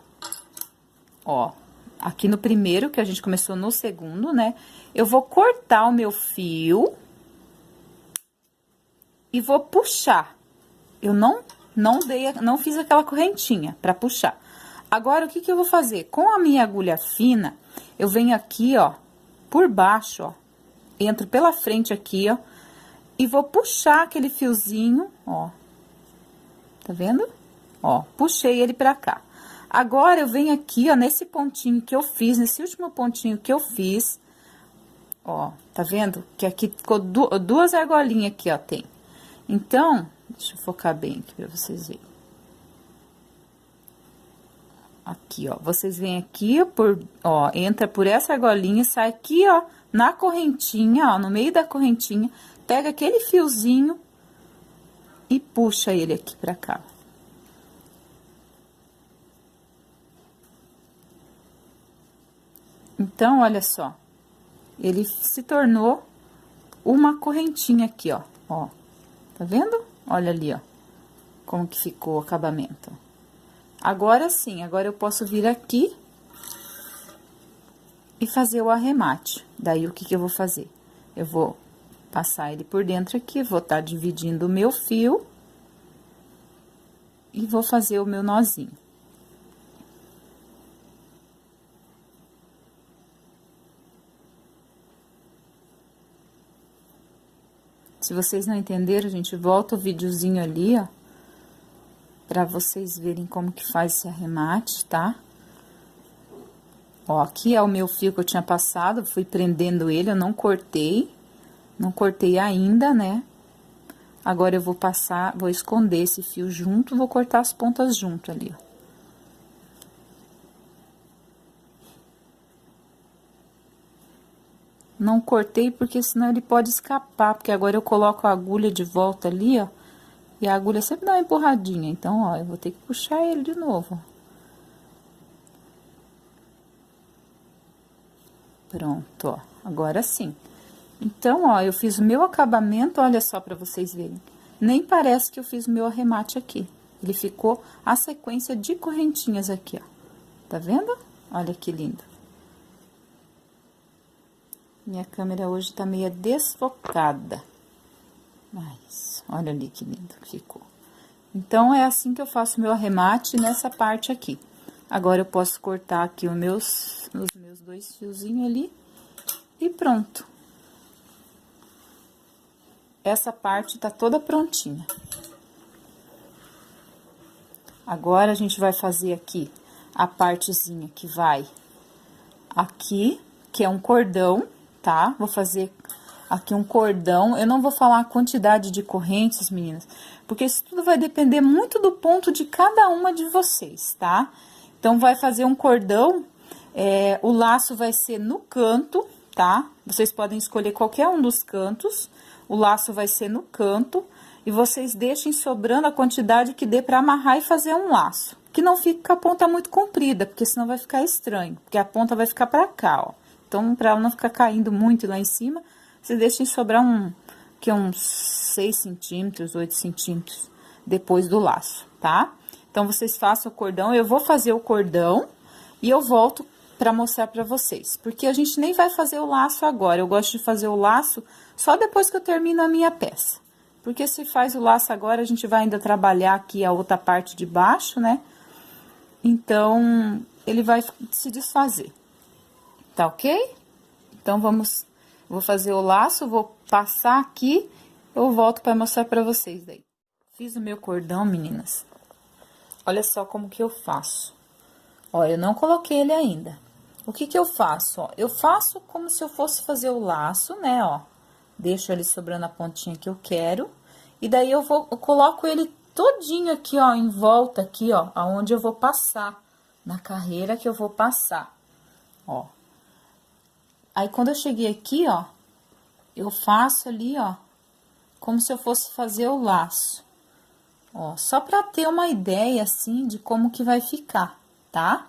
ó. Aqui no primeiro, que a gente começou no segundo, né? Eu vou cortar o meu fio e vou puxar. Eu não fiz aquela correntinha pra puxar. Agora, o que que eu vou fazer? Com a minha agulha fina, eu venho aqui, ó, por baixo, ó. Entro pela frente aqui, ó, e vou puxar aquele fiozinho, ó. Tá vendo? Ó, puxei ele pra cá. Agora, eu venho aqui, ó, nesse pontinho que eu fiz, nesse último pontinho que eu fiz, ó, tá vendo? Que aqui ficou duas argolinhas aqui, ó, tem. Então, deixa eu focar bem aqui pra vocês verem. Aqui, ó, vocês vêm aqui, ó, entra por essa argolinha, sai aqui, ó, na correntinha, ó, no meio da correntinha, pega aquele fiozinho e puxa ele aqui pra cá. Então, olha só, ele se tornou uma correntinha aqui, ó, tá vendo? Olha ali, ó, como que ficou o acabamento. Agora sim, agora eu posso vir aqui e fazer o arremate. Daí, o que que eu vou fazer? Eu vou passar ele por dentro aqui, vou estar dividindo o meu fio e vou fazer o meu nozinho. Se vocês não entenderam, gente, volta o videozinho ali, ó, pra vocês verem como que faz esse arremate, tá? Ó, aqui é o meu fio que eu tinha passado, fui prendendo ele, eu não cortei ainda, né? Agora eu vou passar, vou esconder esse fio junto, vou cortar as pontas junto ali, ó. Não cortei porque senão ele pode escapar, porque agora eu coloco a agulha de volta ali, ó. E a agulha sempre dá uma empurradinha, então, ó, eu vou ter que puxar ele de novo, ó. Pronto, ó, agora sim. Então, ó, eu fiz o meu acabamento, olha só pra vocês verem. Nem parece que eu fiz o meu arremate aqui. Ele ficou a sequência de correntinhas aqui, ó. Tá vendo? Olha que lindo. Minha câmera hoje tá meio desfocada. Mas, olha ali que lindo que ficou. Então, é assim que eu faço meu arremate nessa parte aqui. Agora, eu posso cortar aqui os meus 2 fiozinhos ali e pronto. Essa parte tá toda prontinha. Agora, a gente vai fazer aqui a partezinha que vai aqui, que é um cordão, tá? Vou fazer aqui um cordão. Eu não vou falar a quantidade de correntes, meninas, porque isso tudo vai depender muito do ponto de cada uma de vocês, tá? Então, vai fazer um cordão, o laço vai ser no canto, tá? Vocês podem escolher qualquer um dos cantos, o laço vai ser no canto, e vocês deixem sobrando a quantidade que dê pra amarrar e fazer um laço. Que não fique com a ponta muito comprida, porque senão vai ficar estranho, porque a ponta vai ficar pra cá, ó. Então, pra ela não ficar caindo muito lá em cima, vocês deixem sobrar uns 6 centímetros, 8 centímetros depois do laço, tá? Então, vocês façam o cordão, eu vou fazer o cordão e eu volto pra mostrar pra vocês. Porque a gente nem vai fazer o laço agora, eu gosto de fazer o laço só depois que eu termino a minha peça. Porque se faz o laço agora, a gente vai ainda trabalhar aqui a outra parte de baixo, né? Então, ele vai se desfazer. Tá ok? Então, vou fazer o laço, vou passar aqui, eu volto pra mostrar pra vocês daí. Fiz o meu cordão, meninas. Olha só como que eu faço. Ó, eu não coloquei ele ainda. O que que eu faço, ó? Eu faço como se eu fosse fazer o laço, né, ó. Deixo ele sobrando a pontinha que eu quero. E daí eu coloco ele todinho aqui, ó, em volta aqui, ó, aonde eu vou passar. Na carreira que eu vou passar, ó. Aí, quando eu cheguei aqui, ó, eu faço ali, ó, como se eu fosse fazer o laço. Ó, só pra ter uma ideia, assim, de como que vai ficar, tá?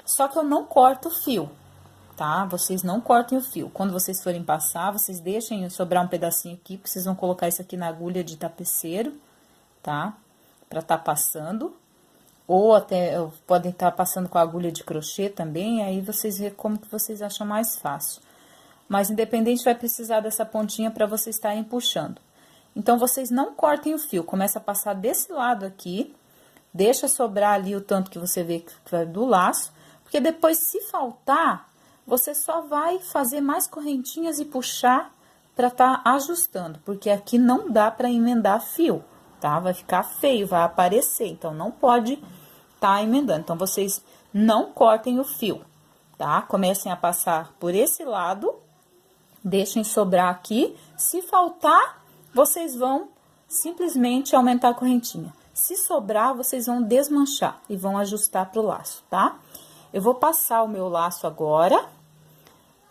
Só que eu não corto o fio, tá? Vocês não cortem o fio. Quando vocês forem passar, vocês deixem sobrar um pedacinho aqui, porque vocês vão colocar isso aqui na agulha de tapeceiro, tá? Pra tá passando. Ou até podem estar passando com a agulha de crochê também, aí vocês veem como que vocês acham mais fácil. Mas independente, vai precisar dessa pontinha pra vocês estarem puxando. Então, vocês não cortem o fio, começa a passar desse lado aqui, deixa sobrar ali o tanto que você vê que vai do laço, porque depois, se faltar, você só vai fazer mais correntinhas e puxar pra tá ajustando, porque aqui não dá pra emendar fio, tá? Vai ficar feio, vai aparecer, então não pode tá emendando. Então, vocês não cortem o fio, tá? Comecem a passar por esse lado, deixem sobrar aqui, se faltar, vocês vão simplesmente aumentar a correntinha. Se sobrar, vocês vão desmanchar e vão ajustar pro laço, tá? Eu vou passar o meu laço agora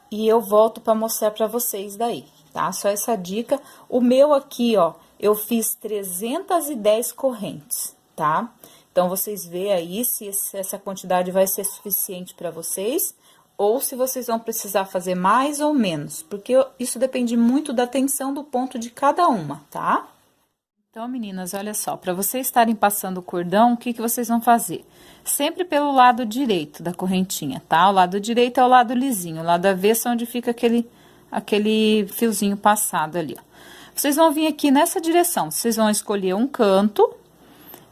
e eu volto pra mostrar pra vocês daí, tá? Só essa dica. O meu aqui, ó, eu fiz 310 correntes, tá? Então, vocês veem aí se essa quantidade vai ser suficiente pra vocês ou se vocês vão precisar fazer mais ou menos, porque isso depende muito da tensão do ponto de cada uma, tá? Então, meninas, olha só, para vocês estarem passando o cordão, o que que vocês vão fazer? Sempre pelo lado direito da correntinha, tá? O lado direito é o lado lisinho, o lado avesso é onde fica aquele fiozinho passado ali, ó. Vocês vão vir aqui nessa direção, vocês vão escolher um canto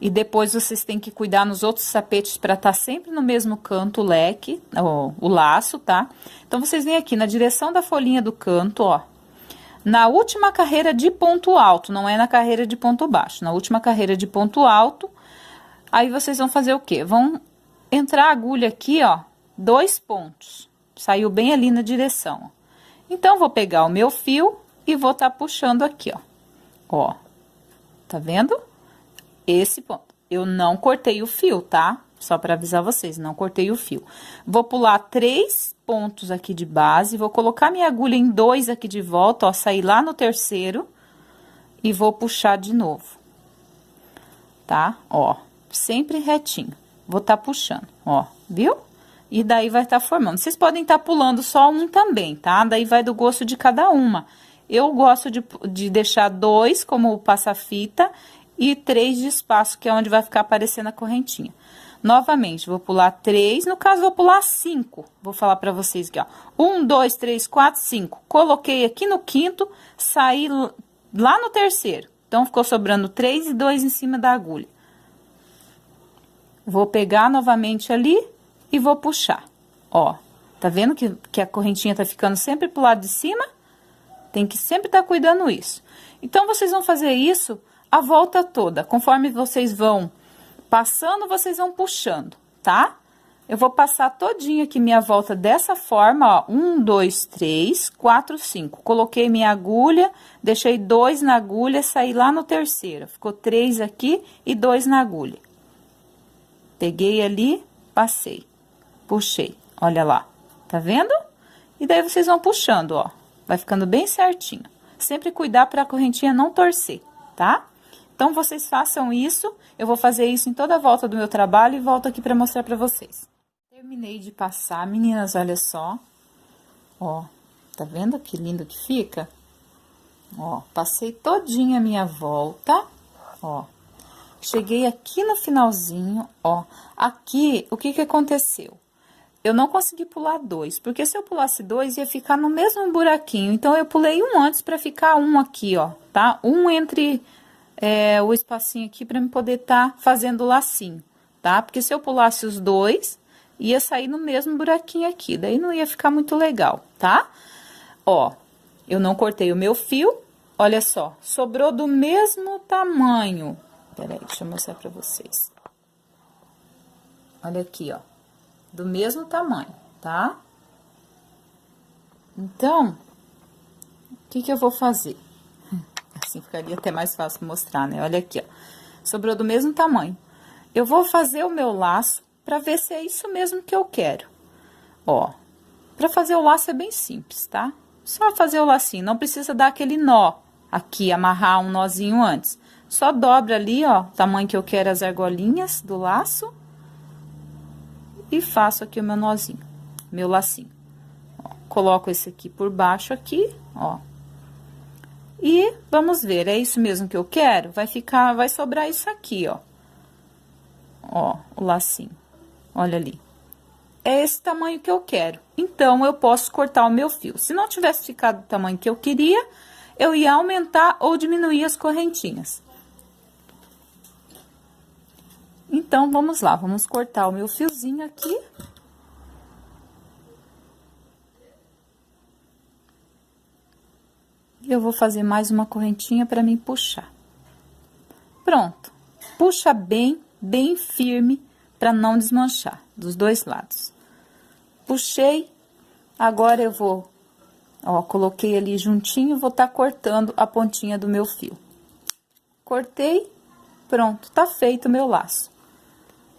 e depois vocês têm que cuidar nos outros tapetes para estar sempre no mesmo canto o leque, o laço, tá? Então, vocês vêm aqui na direção da folhinha do canto, ó. na última carreira de ponto alto, não é na carreira de ponto baixo, na última carreira de ponto alto. Aí vocês vão fazer o quê? Vão entrar a agulha aqui, ó, 2 pontos. Saiu bem ali na direção, ó. Então, vou pegar o meu fio e vou tá puxando aqui, ó. Ó, tá vendo? Esse ponto. Eu não cortei o fio, tá? Só para avisar vocês, não cortei o fio. Vou pular 3 pontos aqui de base, vou colocar minha agulha em 2 aqui de volta, ó, sair lá no terceiro e vou puxar de novo. Tá? Ó, sempre retinho. Vou tá puxando, ó, viu? E daí vai tá formando. Vocês podem tá pulando só um também, tá? Daí vai do gosto de cada uma. Eu gosto de deixar 2 como passa-fita e 3 de espaço, que é onde vai ficar aparecendo a correntinha. Novamente, vou pular 3, no caso, vou pular 5. Vou falar pra vocês aqui, ó. 1, 2, 3, 4, 5. Coloquei aqui no quinto, saí lá no terceiro. Então, ficou sobrando 3 e 2 em cima da agulha. Vou pegar novamente ali e vou puxar. Ó, tá vendo que a correntinha tá ficando sempre pro lado de cima? Tem que sempre tá cuidando isso. Então, vocês vão fazer isso a volta toda. Conforme vocês vão passando, vocês vão puxando, tá? Eu vou passar todinha aqui minha volta dessa forma, ó. 1, 2, 3, 4, 5. Coloquei minha agulha, deixei 2 na agulha, saí lá no terceiro. Ficou 3 aqui e 2 na agulha. Peguei ali, passei, puxei, olha lá, tá vendo? E daí vocês vão puxando, ó, vai ficando bem certinho. Sempre cuidar para a correntinha não torcer, tá? Então, vocês façam isso, eu vou fazer isso em toda a volta do meu trabalho e volto aqui para mostrar para vocês. Terminei de passar, meninas, olha só. Ó, tá vendo que lindo que fica? Ó, passei todinha a minha volta, ó. Cheguei aqui no finalzinho, ó. Aqui, o que que aconteceu? Eu não consegui pular 2, porque se eu pulasse 2, ia ficar no mesmo buraquinho. Então, eu pulei um antes para ficar um aqui, ó, tá? Um entre o espacinho aqui para me poder tá fazendo o lacinho, tá? Porque se eu pulasse os 2, ia sair no mesmo buraquinho aqui, daí não ia ficar muito legal, tá? Ó, eu não cortei o meu fio, olha só, sobrou do mesmo tamanho. Peraí, deixa eu mostrar pra vocês. Olha aqui, ó, do mesmo tamanho, tá? Então, o que que eu vou fazer? Assim ficaria até mais fácil mostrar, né? Olha aqui, ó. Sobrou do mesmo tamanho. Eu vou fazer o meu laço pra ver se é isso mesmo que eu quero. Ó, pra fazer o laço é bem simples, tá? Só fazer o lacinho, não precisa dar aquele nó aqui, amarrar um nozinho antes. Só dobra ali, ó, o tamanho que eu quero as argolinhas do laço. E faço aqui o meu nozinho, meu lacinho. Ó, coloco esse aqui por baixo aqui, ó. E vamos ver, é isso mesmo que eu quero? Vai sobrar isso aqui, ó. Ó, o lacinho. Olha ali. É esse tamanho que eu quero. Então, eu posso cortar o meu fio. Se não tivesse ficado do tamanho que eu queria, eu ia aumentar ou diminuir as correntinhas. Então, vamos lá. Vamos cortar o meu fiozinho aqui. Eu vou fazer mais uma correntinha para mim puxar. Pronto. Puxa bem, bem firme, para não desmanchar, dos dois lados. Puxei, agora eu vou, ó, coloquei ali juntinho, vou tá cortando a pontinha do meu fio. Cortei, pronto, tá feito o meu laço.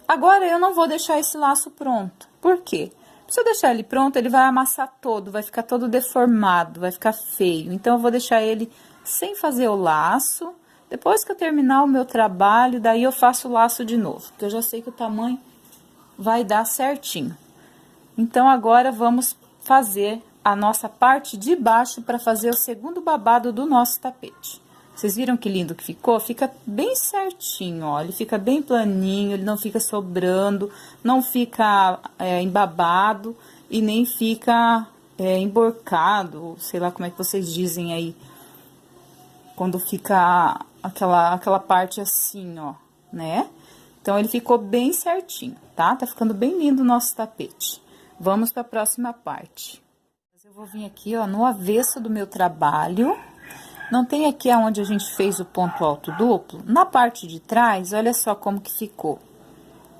Agora, eu não vou deixar esse laço pronto. Por quê? Se eu deixar ele pronto, ele vai amassar todo, vai ficar todo deformado, vai ficar feio. Então, eu vou deixar ele sem fazer o laço. Depois que eu terminar o meu trabalho, daí eu faço o laço de novo, porque eu já sei que o tamanho vai dar certinho. Então, agora, vamos fazer a nossa parte de baixo para fazer o segundo babado do nosso tapete. Vocês viram que lindo que ficou? Fica bem certinho, ó, ele fica bem planinho, ele não fica sobrando, não fica embabado e nem fica emborcado, sei lá como é que vocês dizem aí, quando fica aquela parte assim, ó, né? Então, ele ficou bem certinho, tá? Tá ficando bem lindo o nosso tapete. Vamos para a próxima parte. Eu vou vir aqui, ó, no avesso do meu trabalho, Não tem aqui aonde a gente fez o ponto alto duplo? Na parte de trás, olha só como que ficou.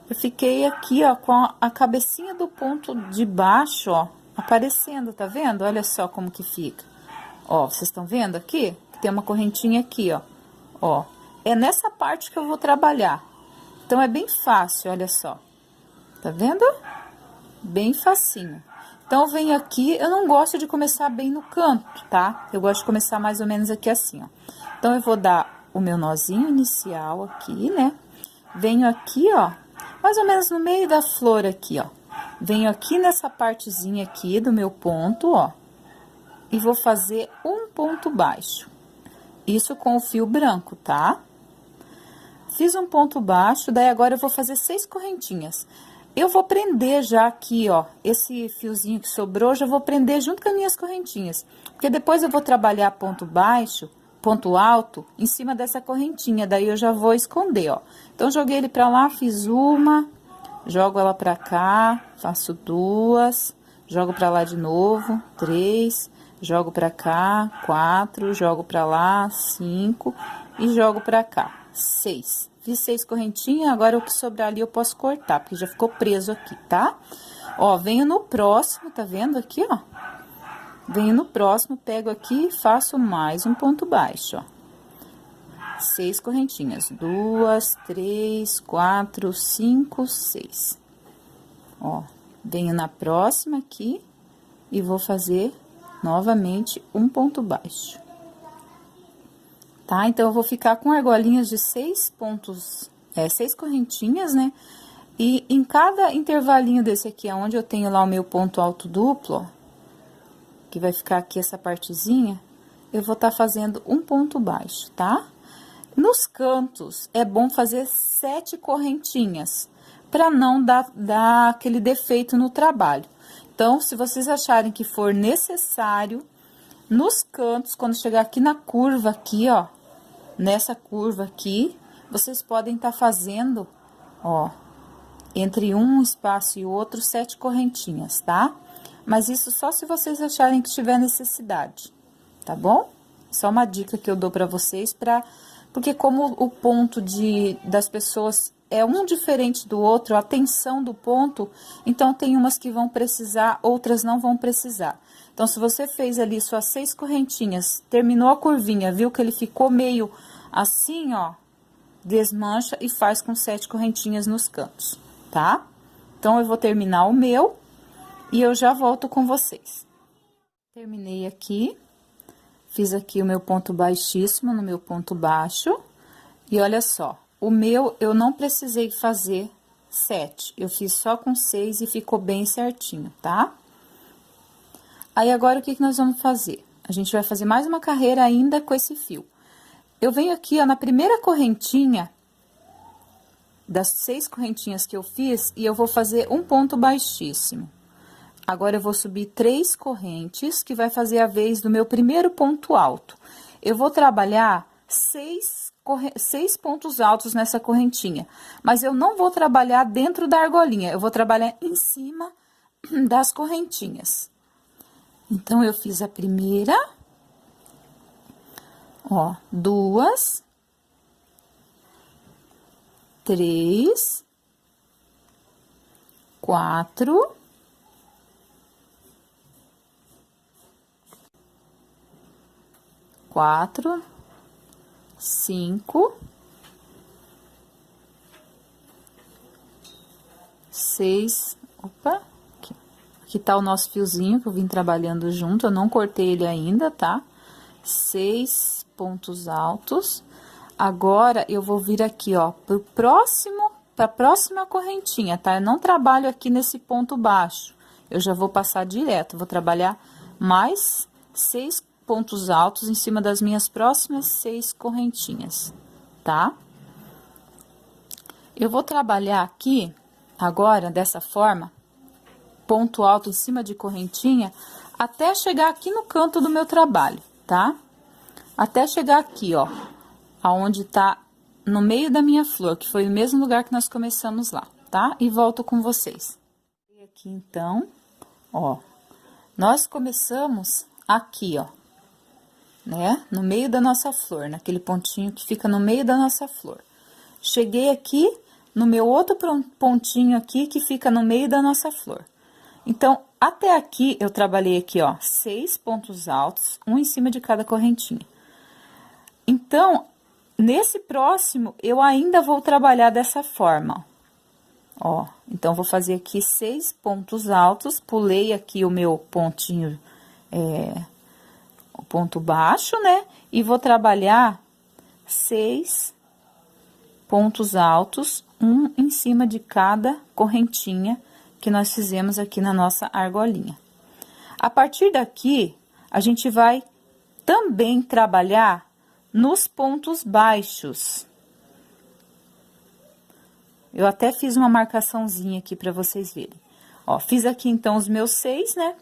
Eu fiquei aqui, ó, com a cabecinha do ponto de baixo, ó, aparecendo, tá vendo? Olha só como que fica. Ó, vocês estão vendo aqui? Tem uma correntinha aqui, ó. Ó, é nessa parte que eu vou trabalhar. Então, é bem fácil, olha só. Tá vendo? Bem facinho. Então, eu venho aqui, eu não gosto de começar bem no canto, tá? Eu gosto de começar mais ou menos aqui assim, ó. Então, eu vou dar o meu nozinho inicial aqui, né? Venho aqui, ó, mais ou menos no meio da flor aqui, ó. Venho aqui nessa partezinha aqui do meu ponto, ó. E vou fazer um ponto baixo. Isso com o fio branco, tá? Fiz um ponto baixo, daí agora eu vou fazer 6 correntinhas. Eu vou prender já aqui, ó, esse fiozinho que sobrou, já vou prender junto com as minhas correntinhas. Porque depois eu vou trabalhar ponto baixo, ponto alto, em cima dessa correntinha, daí eu já vou esconder, ó. Então, joguei ele pra lá, fiz uma, jogo ela pra cá, faço 2, jogo pra lá de novo, 3, jogo pra cá, 4, jogo pra lá, 5 e jogo pra cá, 6. Fiz 6 correntinhas, agora o que sobrar ali eu posso cortar, porque já ficou preso aqui, tá? Ó, venho no próximo, tá vendo aqui, ó? Venho no próximo, pego aqui e faço mais um ponto baixo, ó. 6 correntinhas, 2, 3, 4, 5, 6. Ó, venho na próxima aqui e vou fazer novamente um ponto baixo. Tá? Então, eu vou ficar com argolinhas de 6 pontos, 6 correntinhas, né? E em cada intervalinho desse aqui, onde eu tenho lá o meu ponto alto duplo, ó, que vai ficar aqui essa partezinha, eu vou estar fazendo um ponto baixo, tá? Nos cantos, é bom fazer 7 correntinhas, para não dar aquele defeito no trabalho. Então, se vocês acharem que for necessário, nos cantos, quando chegar aqui na curva aqui, ó, nessa curva aqui, vocês podem estar fazendo, ó, entre um espaço e outro, 7 correntinhas, tá? Mas isso só se vocês acharem que tiver necessidade, tá bom? Só uma dica que eu dou pra vocês, porque como o ponto das pessoas é um diferente do outro, a tensão do ponto, então tem umas que vão precisar, outras não vão precisar. Então, se você fez ali suas 6 correntinhas, terminou a curvinha, viu que ele ficou meio assim, ó, desmancha e faz com 7 correntinhas nos cantos, tá? Então, eu vou terminar o meu e eu já volto com vocês. Terminei aqui, fiz aqui o meu ponto baixíssimo no meu ponto baixo, e olha só, o meu eu não precisei fazer 7, eu fiz só com 6 e ficou bem certinho, tá? Aí, agora, o que nós vamos fazer? A gente vai fazer mais uma carreira ainda com esse fio. Eu venho aqui, ó, na primeira correntinha, das 6 correntinhas que eu fiz, e eu vou fazer um ponto baixíssimo. Agora, eu vou subir 3 correntes, que vai fazer a vez do meu primeiro ponto alto. Eu vou trabalhar 6 pontos altos nessa correntinha, mas eu não vou trabalhar dentro da argolinha, eu vou trabalhar em cima das correntinhas. Então, eu fiz a primeira, ó, 2, 3, 4, 5, 6, opa, aqui tá o nosso fiozinho que eu vim trabalhando junto, eu não cortei ele ainda, tá? 6 pontos altos. Agora, eu vou vir aqui, ó, pra próxima correntinha, tá? Eu não trabalho aqui nesse ponto baixo, eu já vou passar direto, vou trabalhar mais 6 pontos altos em cima das minhas próximas 6 correntinhas, tá? Eu vou trabalhar aqui, agora, dessa forma, ponto alto em cima de correntinha, até chegar aqui no canto do meu trabalho, tá? Até chegar aqui, ó, aonde tá no meio da minha flor, que foi o mesmo lugar que nós começamos lá, tá? E volto com vocês. E aqui, então, ó, nós começamos aqui, ó, né? No meio da nossa flor, naquele pontinho que fica no meio da nossa flor. Cheguei aqui no meu outro pontinho aqui que fica no meio da nossa flor. Então, até aqui, eu trabalhei aqui, ó, 6 pontos altos, um em cima de cada correntinha. Então, nesse próximo, eu ainda vou trabalhar dessa forma, ó. Então, vou fazer aqui 6 pontos altos, pulei aqui o meu pontinho, o ponto baixo, né? E vou trabalhar 6 pontos altos, um em cima de cada correntinha que nós fizemos aqui na nossa argolinha. A partir daqui, a gente vai também trabalhar nos pontos baixos. Eu até fiz uma marcaçãozinha aqui para vocês verem. Ó, fiz aqui então os meus 6, né?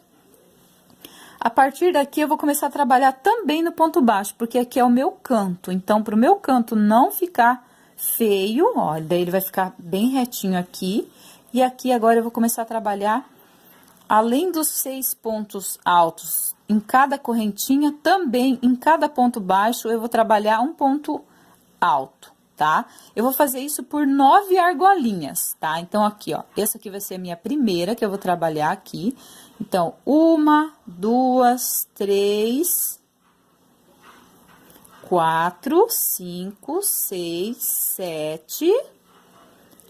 A partir daqui, eu vou começar a trabalhar também no ponto baixo, porque aqui é o meu canto. Então, pro meu canto não ficar feio, ó, daí ele vai ficar bem retinho aqui. E aqui agora eu vou começar a trabalhar, além dos 6 pontos altos em cada correntinha, também em cada ponto baixo eu vou trabalhar um ponto alto, tá? Eu vou fazer isso por 9 argolinhas, tá? Então, aqui, ó, essa aqui vai ser a minha primeira que eu vou trabalhar aqui. Então, 1, 2, 3, 4, 5, 6, 7...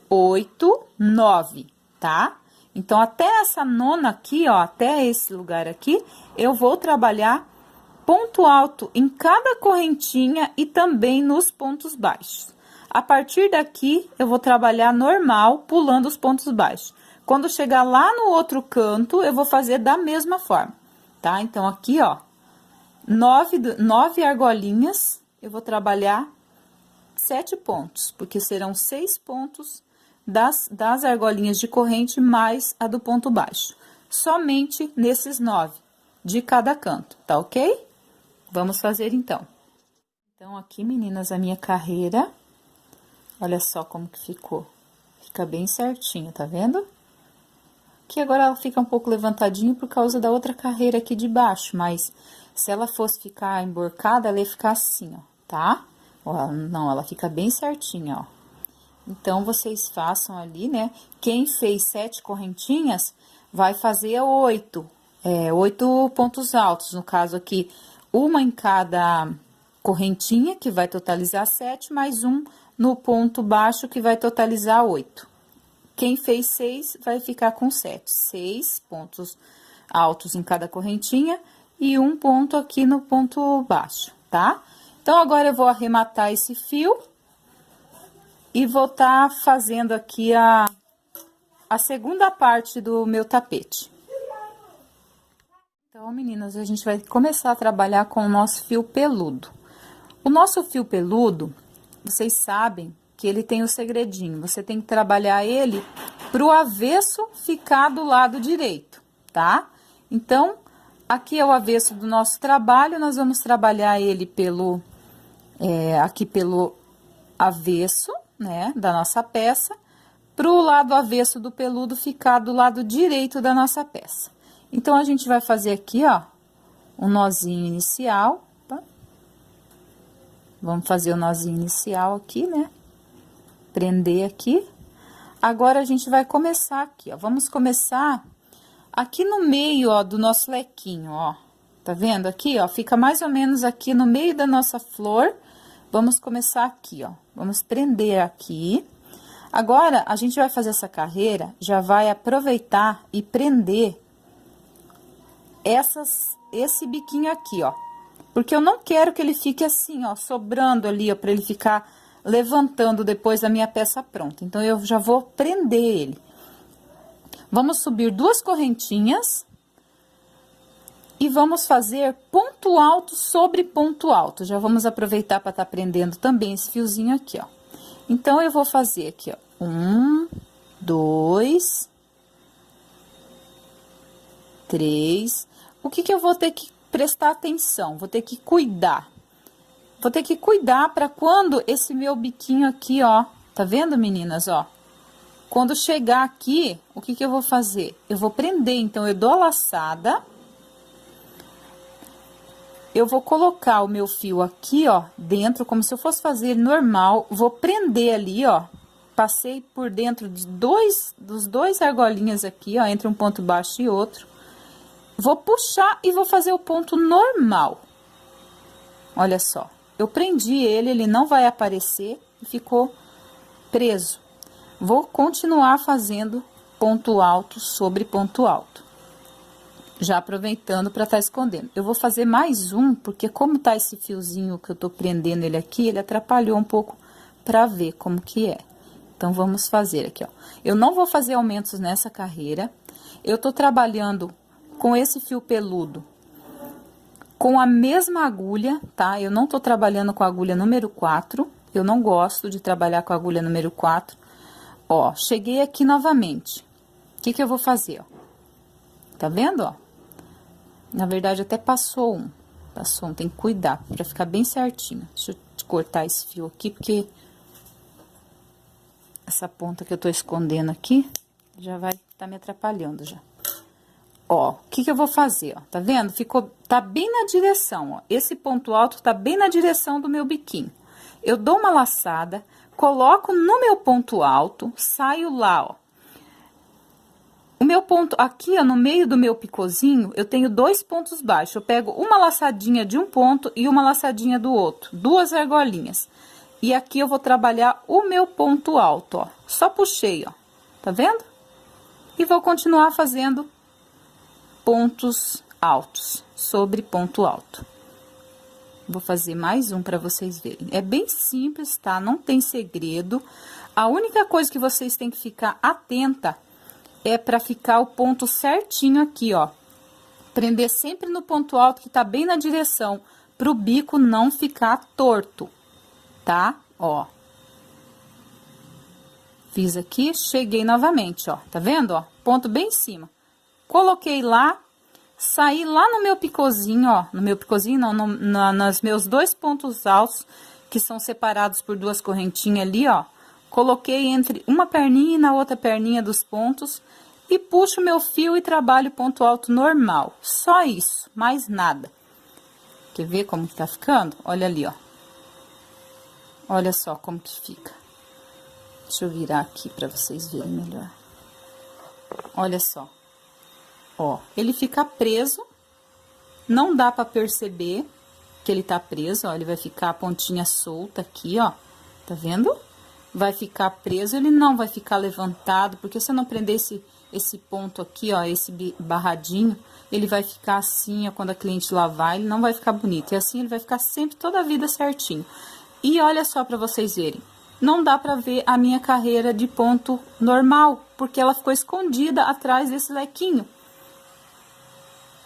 8, 9, tá? Então, até essa nona aqui, ó, até esse lugar aqui, eu vou trabalhar ponto alto em cada correntinha e também nos pontos baixos. A partir daqui, eu vou trabalhar normal, pulando os pontos baixos. Quando chegar lá no outro canto, eu vou fazer da mesma forma, tá? Então, aqui, ó, 9 argolinhas, eu vou trabalhar 7 pontos, porque serão 6 pontos das argolinhas de corrente mais a do ponto baixo. Somente nesses 9 de cada canto, tá ok? Vamos fazer então. Então, aqui, meninas, a minha carreira, olha só como que ficou. Fica bem certinho, tá vendo? Aqui agora ela fica um pouco levantadinha por causa da outra carreira aqui de baixo, mas se ela fosse ficar emborcada, ela ia ficar assim, ó, tá? Ó, não, ela fica bem certinha, ó. Então, vocês façam ali, né? Quem fez 7 correntinhas, vai fazer 8. 8 pontos altos, no caso aqui, uma em cada correntinha, que vai totalizar 7, mais um no ponto baixo, que vai totalizar 8. Quem fez 6, vai ficar com 7. 6 pontos altos em cada correntinha e um ponto aqui no ponto baixo, tá? Então, agora eu vou arrematar esse fio e vou tá fazendo aqui a segunda parte do meu tapete. Então, meninas, a gente vai começar a trabalhar com o nosso fio peludo. O nosso fio peludo, vocês sabem que ele tem o segredinho. Você tem que trabalhar ele pro avesso ficar do lado direito, tá? Então, aqui é o avesso do nosso trabalho, nós vamos trabalhar ele aqui pelo avesso, né, da nossa peça, pro lado avesso do peludo ficar do lado direito da nossa peça. Então, a gente vai fazer aqui, ó, um nozinho inicial, tá? Vamos fazer o nozinho inicial aqui, né? Prender aqui. Agora, a gente vai começar aqui, ó. Vamos começar aqui no meio, ó, do nosso lequinho, ó. Tá vendo aqui, ó? Fica mais ou menos aqui no meio da nossa flor. Vamos começar aqui, ó. Vamos prender aqui. Agora, a gente vai fazer essa carreira, já vai aproveitar e prender esse biquinho aqui, ó. Porque eu não quero que ele fique assim, ó, sobrando ali, ó, pra ele ficar levantando depois da minha peça pronta. Então, eu já vou prender ele. Vamos subir 2 correntinhas e vamos fazer ponto alto sobre ponto alto. Já vamos aproveitar para tá prendendo também esse fiozinho aqui, ó. Então, eu vou fazer aqui, ó, 1, 2, 3. O que que eu vou ter que prestar atenção? Vou ter que cuidar. Vou ter que cuidar para quando esse meu biquinho aqui, ó, tá vendo, meninas, ó? Quando chegar aqui, o que que eu vou fazer? Eu vou prender, então, eu dou a laçada. eu vou colocar o meu fio aqui, ó, dentro, como se eu fosse fazer normal. Vou prender ali, ó. Passei por dentro dos dois argolinhas aqui, ó, entre um ponto baixo e outro. Vou puxar e vou fazer o ponto normal. Olha só, eu prendi ele, ele não vai aparecer e ficou preso. Vou continuar fazendo ponto alto sobre ponto alto. Já aproveitando para estar escondendo. Eu vou fazer mais um, porque como tá esse fiozinho que eu tô prendendo ele aqui, ele atrapalhou um pouco para ver como que é. Então, vamos fazer aqui, ó. Eu não vou fazer aumentos nessa carreira. Eu tô trabalhando com esse fio peludo, com a mesma agulha, tá? Eu não tô trabalhando com a agulha número 4. Eu não gosto de trabalhar com a agulha número 4. Ó, cheguei aqui novamente. O que que eu vou fazer, ó? Tá vendo, ó? Na verdade, até passou um. Passou um, tem que cuidar pra ficar bem certinho. Deixa eu cortar esse fio aqui, porque essa ponta que eu tô escondendo aqui já vai tá me atrapalhando já. Ó, o que que eu vou fazer, ó? Tá vendo? Tá bem na direção, ó. Esse ponto alto tá bem na direção do meu biquinho. Eu dou uma laçada, coloco no meu ponto alto, saio lá, ó. O meu ponto aqui, ó, no meio do meu picôzinho, eu tenho 2 pontos baixos. Eu pego uma laçadinha de um ponto e uma laçadinha do outro, 2 argolinhas. E aqui eu vou trabalhar o meu ponto alto, ó. Só puxei, ó. Tá vendo? E vou continuar fazendo pontos altos sobre ponto alto. Vou fazer mais um para vocês verem. É bem simples, tá? Não tem segredo. A única coisa que vocês têm que ficar atenta é para ficar o ponto certinho aqui, ó. Prender sempre no ponto alto que tá bem na direção, pro bico não ficar torto, tá? Ó. Fiz aqui, cheguei novamente, ó. Tá vendo, ó? Ponto bem em cima. Coloquei lá, saí lá no meu picôzinho, ó. No meu picôzinho, não, nos meus 2 pontos altos, que são separados por 2 correntinhas ali, ó. Coloquei entre uma perninha e na outra perninha dos pontos e puxo meu fio e trabalho ponto alto normal. Só isso, mais nada. Quer ver como que tá ficando? Olha ali, ó. Olha só como que fica. Deixa eu virar aqui pra vocês verem melhor. Olha só. Ó, ele fica preso. Não dá pra perceber que ele tá preso, ó. Ele vai ficar a pontinha solta aqui, ó. Tá vendo? Vai ficar preso, ele não vai ficar levantado, porque se eu não prender esse ponto aqui, ó, esse barradinho, ele vai ficar assim, ó, quando a cliente lavar, ele não vai ficar bonito. E assim ele vai ficar sempre toda a vida certinho. E olha só pra vocês verem, não dá pra ver a minha carreira de ponto normal, porque ela ficou escondida atrás desse lequinho.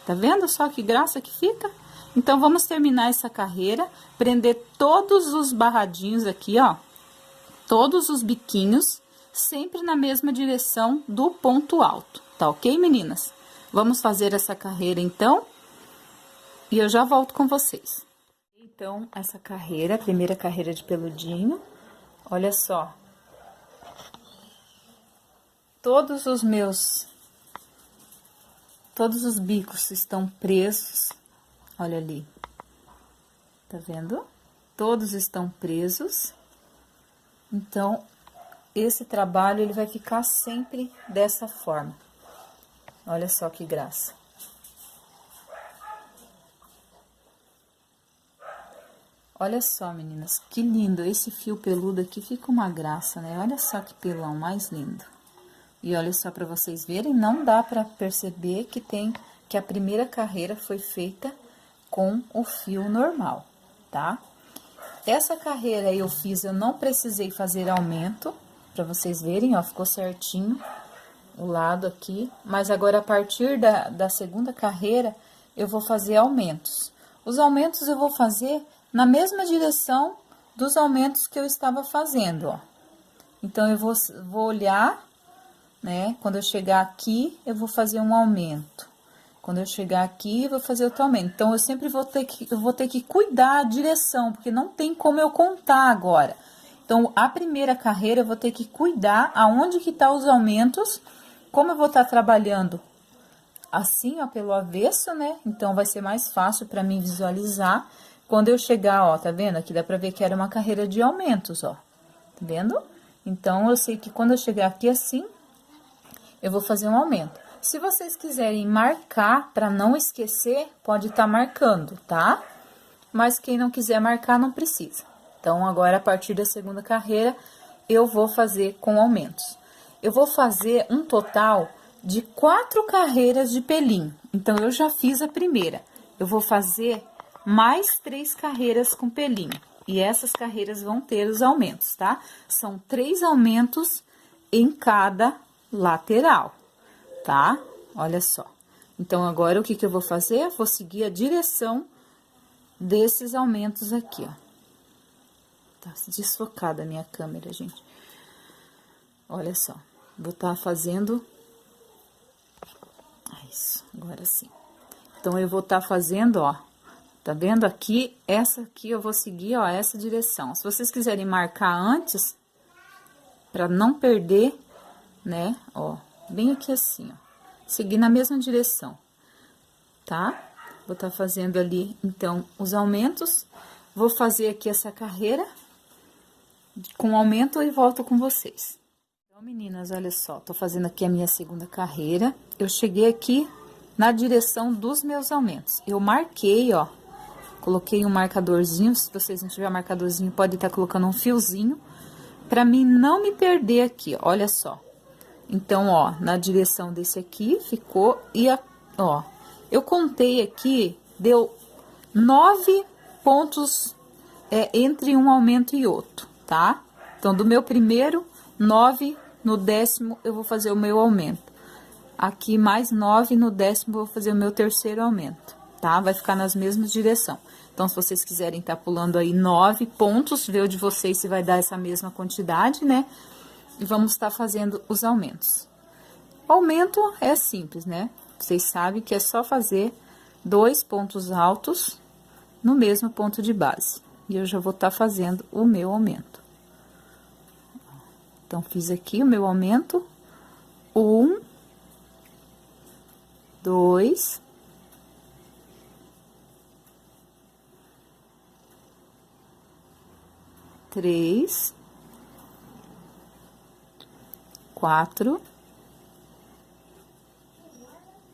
Tá vendo só que graça que fica? Então, vamos terminar essa carreira, prender todos os barradinhos aqui, ó. Todos os biquinhos, sempre na mesma direção do ponto alto, tá ok, meninas? Vamos fazer essa carreira, então, e eu já volto com vocês. Então, essa carreira, a primeira carreira de peludinho, olha só. Todos os bicos estão presos, olha ali, tá vendo? Todos estão presos. Então, esse trabalho, ele vai ficar sempre dessa forma. Olha só que graça. Olha só, meninas, que lindo. Esse fio peludo aqui fica uma graça, né? Olha só que pelão mais lindo. E olha só pra vocês verem, não dá pra perceber que a primeira carreira foi feita com o fio normal, tá? Essa carreira eu fiz, eu não precisei fazer aumento, pra vocês verem, ó, ficou certinho o lado aqui. Mas agora, a partir da segunda carreira, eu vou fazer aumentos. Os aumentos eu vou fazer na mesma direção dos aumentos que eu estava fazendo, ó. Então, eu vou olhar, né, quando eu chegar aqui, eu vou fazer um aumento. Quando eu chegar aqui, eu vou fazer outro aumento. Então, eu sempre vou ter que cuidar a direção, porque não tem como eu contar agora. Então, a primeira carreira, eu vou ter que cuidar aonde que tá os aumentos, como eu vou estar trabalhando assim, ó, pelo avesso, né? Então, vai ser mais fácil pra mim visualizar. Quando eu chegar, ó, tá vendo? Aqui dá pra ver que era uma carreira de aumentos, ó. Tá vendo? Então, eu sei que quando eu chegar aqui assim, eu vou fazer um aumento. Se vocês quiserem marcar, pra não esquecer, pode estar marcando, tá? Mas quem não quiser marcar, não precisa. Então, agora, a partir da segunda carreira, eu vou fazer com aumentos. Eu vou fazer um total de 4 carreiras de pelim. Então, eu já fiz a primeira. Eu vou fazer mais 3 carreiras com pelim. E essas carreiras vão ter os aumentos, tá? São 3 aumentos em cada lateral, tá? Olha só. Então, agora, o que que eu vou fazer? Vou seguir a direção desses aumentos aqui, ó. Tá desfocada a minha câmera, gente. Olha só. Vou estar fazendo... Isso, agora sim. Então, eu vou estar fazendo, ó. Tá vendo aqui? Essa aqui eu vou seguir, ó, essa direção. Se vocês quiserem marcar antes, pra não perder, né? Ó, bem aqui assim, ó. Seguir na mesma direção, tá? Vou estar fazendo ali, então, os aumentos. Vou fazer aqui essa carreira com aumento e volto com vocês. Então, meninas, olha só, tô fazendo aqui a minha segunda carreira. Eu cheguei aqui na direção dos meus aumentos. Eu marquei, ó, coloquei um marcadorzinho. Se vocês não tiverem marcadorzinho, pode estar colocando um fiozinho, pra mim não me perder aqui, olha só. Então, ó, na direção desse aqui, ficou, e, ó, eu contei aqui, deu 9 pontos entre um aumento e outro, tá? Então, do meu primeiro, 9, no 10º eu vou fazer o meu aumento. Aqui, mais 9, no 10º eu vou fazer o meu terceiro aumento, tá? Vai ficar nas mesmas direções. Então, se vocês quiserem tá pulando aí 9 pontos, ver o de vocês se vai dar essa mesma quantidade, né? E vamos estar fazendo os aumentos. O aumento é simples, né? Vocês sabem que é só fazer 2 pontos altos no mesmo ponto de base. E eu já vou estar fazendo o meu aumento. Então, fiz aqui o meu aumento. 1, 2, 3, 4,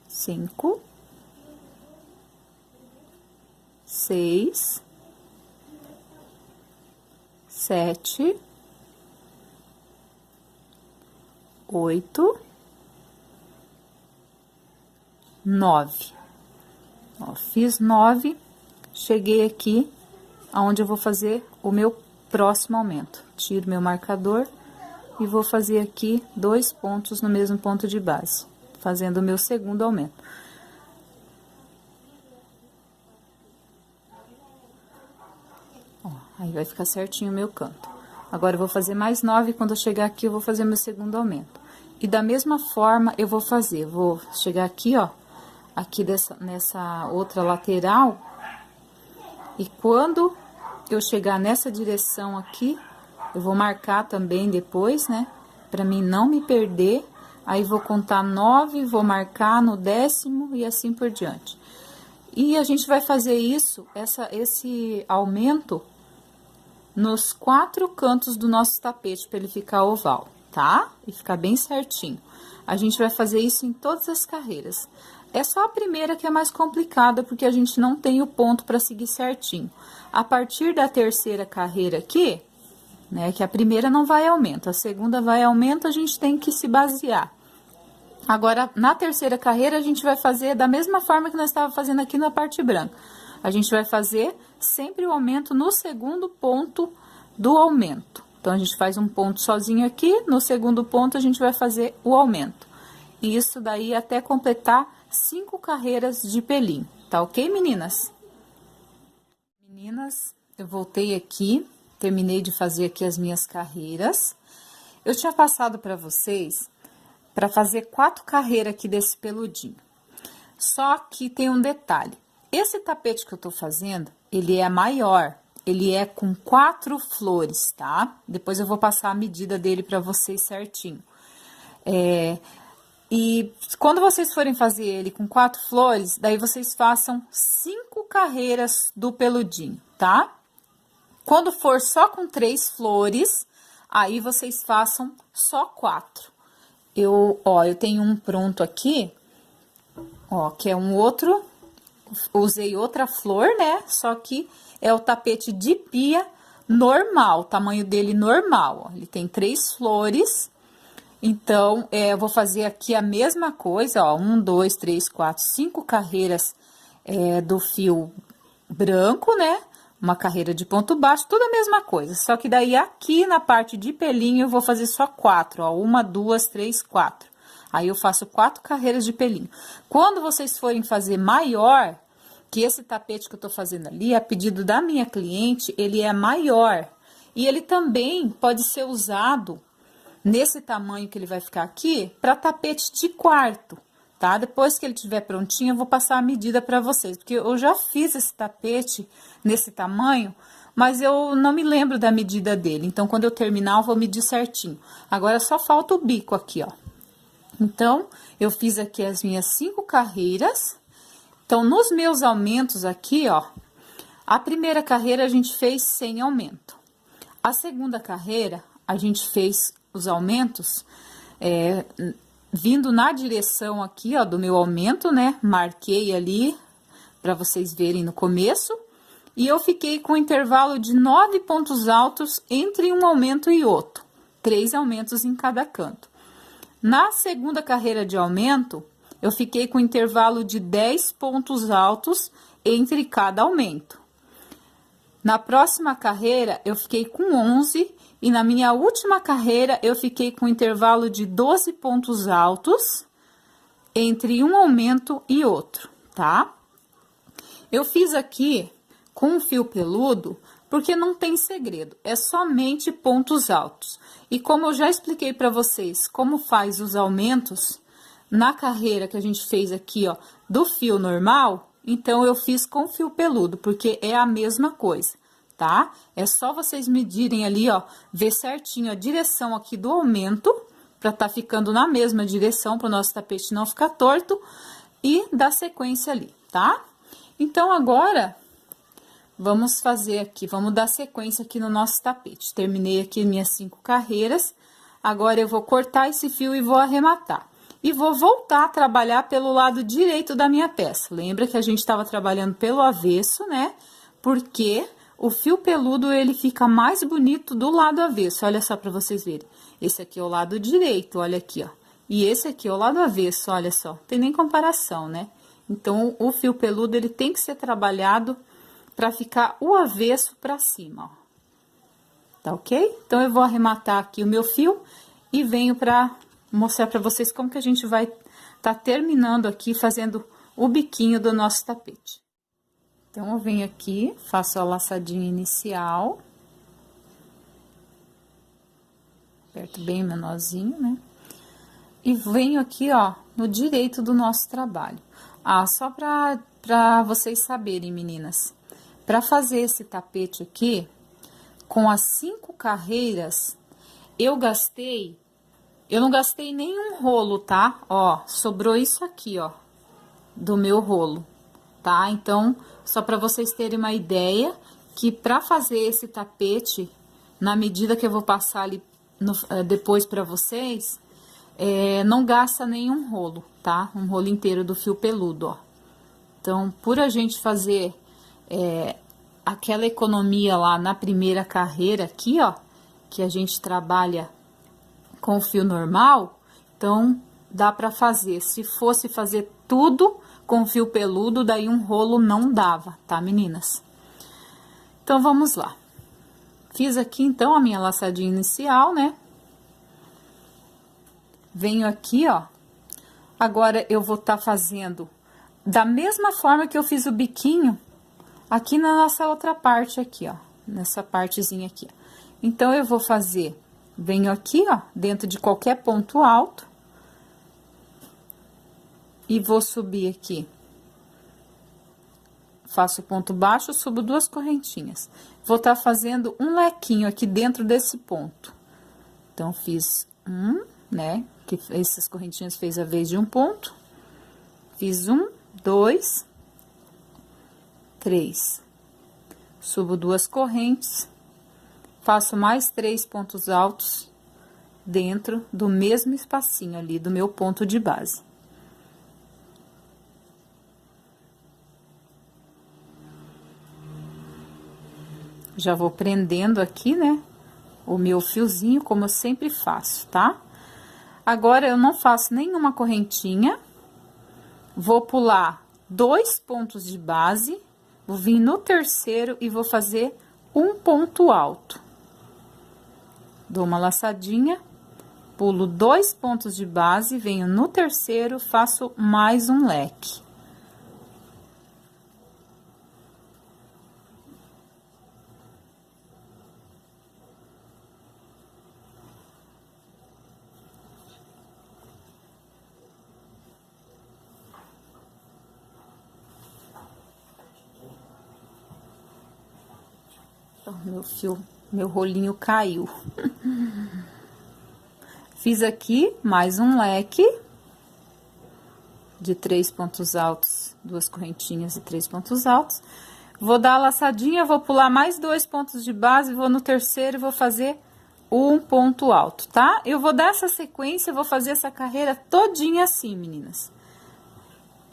5, 6, 7, 8, 9. Ó, fiz 9, cheguei aqui aonde eu vou fazer o meu próximo aumento. Tiro meu marcador e vou fazer aqui 2 pontos no mesmo ponto de base, fazendo o meu segundo aumento. Ó, aí vai ficar certinho o meu canto. Agora, eu vou fazer mais 9, quando eu chegar aqui, eu vou fazer meu segundo aumento. E da mesma forma, eu vou fazer, vou chegar aqui, ó, aqui nessa outra lateral, e quando eu chegar nessa direção aqui, eu vou marcar também depois, né, pra mim não me perder. Aí, vou contar 9, vou marcar no 10º e assim por diante. E a gente vai fazer isso, esse aumento, nos 4 cantos do nosso tapete, para ele ficar oval, tá? E ficar bem certinho. A gente vai fazer isso em todas as carreiras. É só a primeira que é mais complicada, porque a gente não tem o ponto para seguir certinho. A partir da terceira carreira aqui, né, que a primeira não vai aumento, a segunda vai aumento, a gente tem que se basear. Agora, na terceira carreira, a gente vai fazer da mesma forma que nós estávamos fazendo aqui na parte branca. A gente vai fazer sempre o aumento no segundo ponto do aumento. Então, a gente faz um ponto sozinho aqui, no segundo ponto a gente vai fazer o aumento. E isso daí até completar 5 carreiras de pelim, tá ok, meninas? Meninas, eu voltei aqui, terminei de fazer aqui as minhas carreiras. Eu tinha passado para vocês para fazer 4 carreiras aqui desse peludinho. Só que tem um detalhe. Esse tapete que eu tô fazendo, ele é maior. Ele é com 4 flores, tá? Depois eu vou passar a medida dele para vocês certinho. E quando vocês forem fazer ele com 4 flores, daí vocês façam 5 carreiras do peludinho, tá? Quando for só com 3 flores, aí vocês façam só 4. Eu tenho um pronto aqui, ó, que é um outro, usei outra flor, né? Só que é o tapete de pia normal, o tamanho dele normal, ó. Ele tem 3 flores, então, eu vou fazer aqui a mesma coisa, ó, 1, 2, 3, 4, 5 carreiras do fio branco, né? Uma carreira de ponto baixo, tudo a mesma coisa, só que daí aqui na parte de pelinho eu vou fazer só 4, ó, 1, 2, 3, 4. Aí eu faço 4 carreiras de pelinho. Quando vocês forem fazer maior, que esse tapete que eu tô fazendo ali, a pedido da minha cliente, ele é maior. E ele também pode ser usado nesse tamanho que ele vai ficar aqui, para tapete de quarto, tá? Depois que ele estiver prontinho, eu vou passar a medida para vocês, porque eu já fiz esse tapete nesse tamanho, mas eu não me lembro da medida dele. Então, quando eu terminar, eu vou medir certinho. Agora, só falta o bico aqui, ó. Então, eu fiz aqui as minhas 5 carreiras. Então, nos meus aumentos aqui, ó, a primeira carreira a gente fez sem aumento. A segunda carreira, a gente fez os aumentos, vindo na direção aqui, ó, do meu aumento, né? Marquei ali, para vocês verem no começo. E eu fiquei com um intervalo de 9 pontos altos entre um aumento e outro. 3 aumentos em cada canto. Na segunda carreira de aumento, eu fiquei com um intervalo de 10 pontos altos entre cada aumento. Na próxima carreira, eu fiquei com 11 e na minha última carreira, eu fiquei com um intervalo de 12 pontos altos entre um aumento e outro, tá? Eu fiz aqui com fio peludo, porque não tem segredo, é somente pontos altos. E como eu já expliquei para vocês como faz os aumentos na carreira que a gente fez aqui, ó, do fio normal, então eu fiz com fio peludo, porque é a mesma coisa, tá? É só vocês medirem ali, ó, ver certinho a direção aqui do aumento, pra tá ficando na mesma direção, pro nosso tapete não ficar torto, e dar sequência ali, tá? Então, agora, vamos fazer aqui, vamos dar sequência aqui no nosso tapete. Terminei aqui minhas 5 carreiras, agora eu vou cortar esse fio e vou arrematar. E vou voltar a trabalhar pelo lado direito da minha peça. Lembra que a gente estava trabalhando pelo avesso, né? Porque o fio peludo, ele fica mais bonito do lado avesso. Olha só para vocês verem. Esse aqui é o lado direito, olha aqui, ó. E esse aqui é o lado avesso, olha só. Tem nem comparação, né? Então, o fio peludo, ele tem que ser trabalhado para ficar o avesso para cima, ó. Tá ok? Então, eu vou arrematar aqui o meu fio e venho para mostrar para vocês como que a gente vai tá terminando aqui, fazendo o biquinho do nosso tapete. Então, eu venho aqui, faço a laçadinha inicial. Aperto bem o menorzinho, né? E venho aqui, ó, no direito do nosso trabalho. Ah, só pra vocês saberem, meninas. Pra fazer esse tapete aqui, com as 5 carreiras, eu não gastei nenhum rolo, tá? Ó, sobrou isso aqui, ó, do meu rolo, tá? Então, só pra vocês terem uma ideia, que pra fazer esse tapete, na medida que eu vou passar ali depois pra vocês, não gasta nenhum rolo, tá? Um rolo inteiro do fio peludo, ó. Então, por a gente fazer aquela economia lá na primeira carreira aqui, ó, que a gente trabalha com o fio normal, então dá pra fazer. Se fosse fazer tudo com fio peludo, daí um rolo não dava, tá, meninas? Então, vamos lá. Fiz aqui, então, a minha laçadinha inicial, né? Venho aqui, ó. Agora, eu vou tá fazendo da mesma forma que eu fiz o biquinho aqui na nossa outra parte aqui, ó. Nessa partezinha aqui. Então, eu vou fazer, venho aqui, ó, dentro de qualquer ponto alto. E vou subir aqui. Faço ponto baixo, subo 2 correntinhas. Vou tá fazendo um lequinho aqui dentro desse ponto. Então, fiz um né? Que essas correntinhas fez a vez de um ponto. Fiz 1, 2, 3. Subo 2 correntes, faço mais 3 pontos altos dentro do mesmo espacinho ali do meu ponto de base. Já vou prendendo aqui, né, o meu fiozinho, como eu sempre faço, tá? Agora, eu não faço nenhuma correntinha, vou pular 2 pontos de base, vou vir no terceiro e vou fazer um ponto alto. Dou uma laçadinha, pulo 2 pontos de base, venho no terceiro, faço mais um leque. Meu rolinho caiu. Fiz aqui mais um leque de 3 pontos altos, 2 correntinhas e 3 pontos altos. Vou dar a laçadinha, vou pular mais 2 pontos de base, vou no terceiro e vou fazer um ponto alto, tá? Eu vou dar essa sequência, vou fazer essa carreira todinha assim, meninas.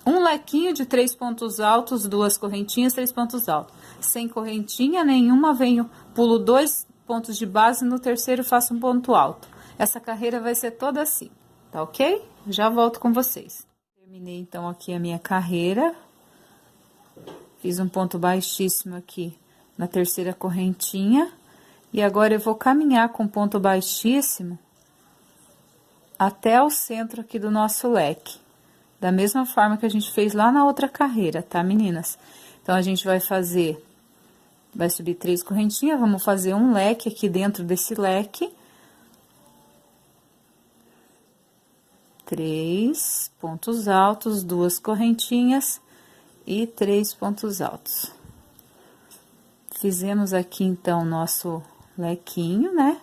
Um lequinho de 3 pontos altos, 2 correntinhas, 3 pontos altos. Sem correntinha nenhuma, venho, pulo 2 pontos de base, no terceiro faço um ponto alto. Essa carreira vai ser toda assim, tá ok? Já volto com vocês. Terminei, então, aqui a minha carreira. Fiz um ponto baixíssimo aqui na terceira correntinha. E agora, eu vou caminhar com ponto baixíssimo até o centro aqui do nosso leque. Da mesma forma que a gente fez lá na outra carreira, tá, meninas? Então, a gente vai fazer... Vai subir 3 correntinhas, vamos fazer um leque aqui dentro desse leque. 3 pontos altos, 2 correntinhas e 3 pontos altos. Fizemos aqui, então, nosso lequinho, né?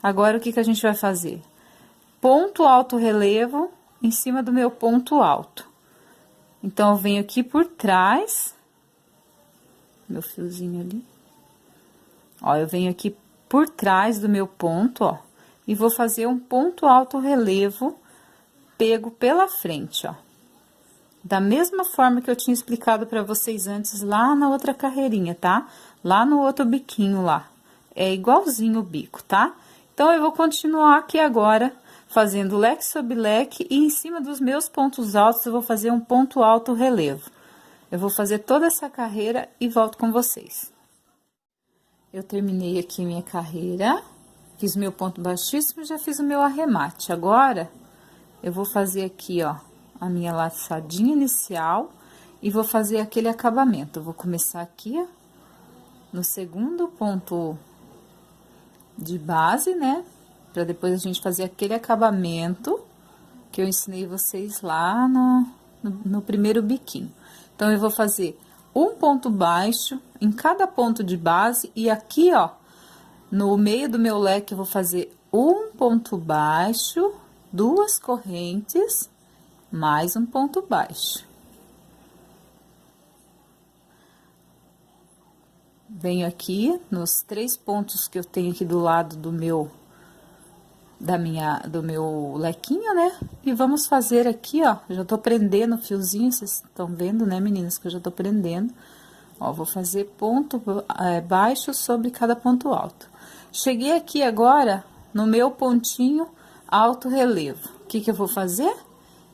Agora, o que que a gente vai fazer? Ponto alto relevo em cima do meu ponto alto. Então, eu venho aqui por trás... Meu fiozinho ali. Ó, eu venho aqui por trás do meu ponto, ó, e vou fazer um ponto alto relevo pego pela frente, ó. Da mesma forma que eu tinha explicado pra vocês antes lá na outra carreirinha, tá? Lá no outro biquinho lá. É igualzinho o bico, tá? Então, eu vou continuar aqui agora, fazendo leque sobre leque, e em cima dos meus pontos altos, eu vou fazer um ponto alto relevo. Eu vou fazer toda essa carreira e volto com vocês. Eu terminei aqui minha carreira, fiz meu ponto baixíssimo e já fiz o meu arremate. Agora, eu vou fazer aqui, ó, a minha laçadinha inicial e vou fazer aquele acabamento. Eu vou começar aqui, ó, no segundo ponto de base, né? Pra depois a gente fazer aquele acabamento que eu ensinei vocês lá no primeiro biquinho. Então, eu vou fazer um ponto baixo em cada ponto de base e aqui, ó, no meio do meu leque, eu vou fazer um ponto baixo, 2 correntes, mais um ponto baixo. Venho aqui nos 3 pontos que eu tenho aqui do lado do meu lequinho, né? E vamos fazer aqui, ó, já tô prendendo o fiozinho, vocês estão vendo, né, meninas, que eu já tô prendendo. Ó, vou fazer ponto baixo sobre cada ponto alto. Cheguei aqui agora no meu pontinho alto relevo. O que que eu vou fazer?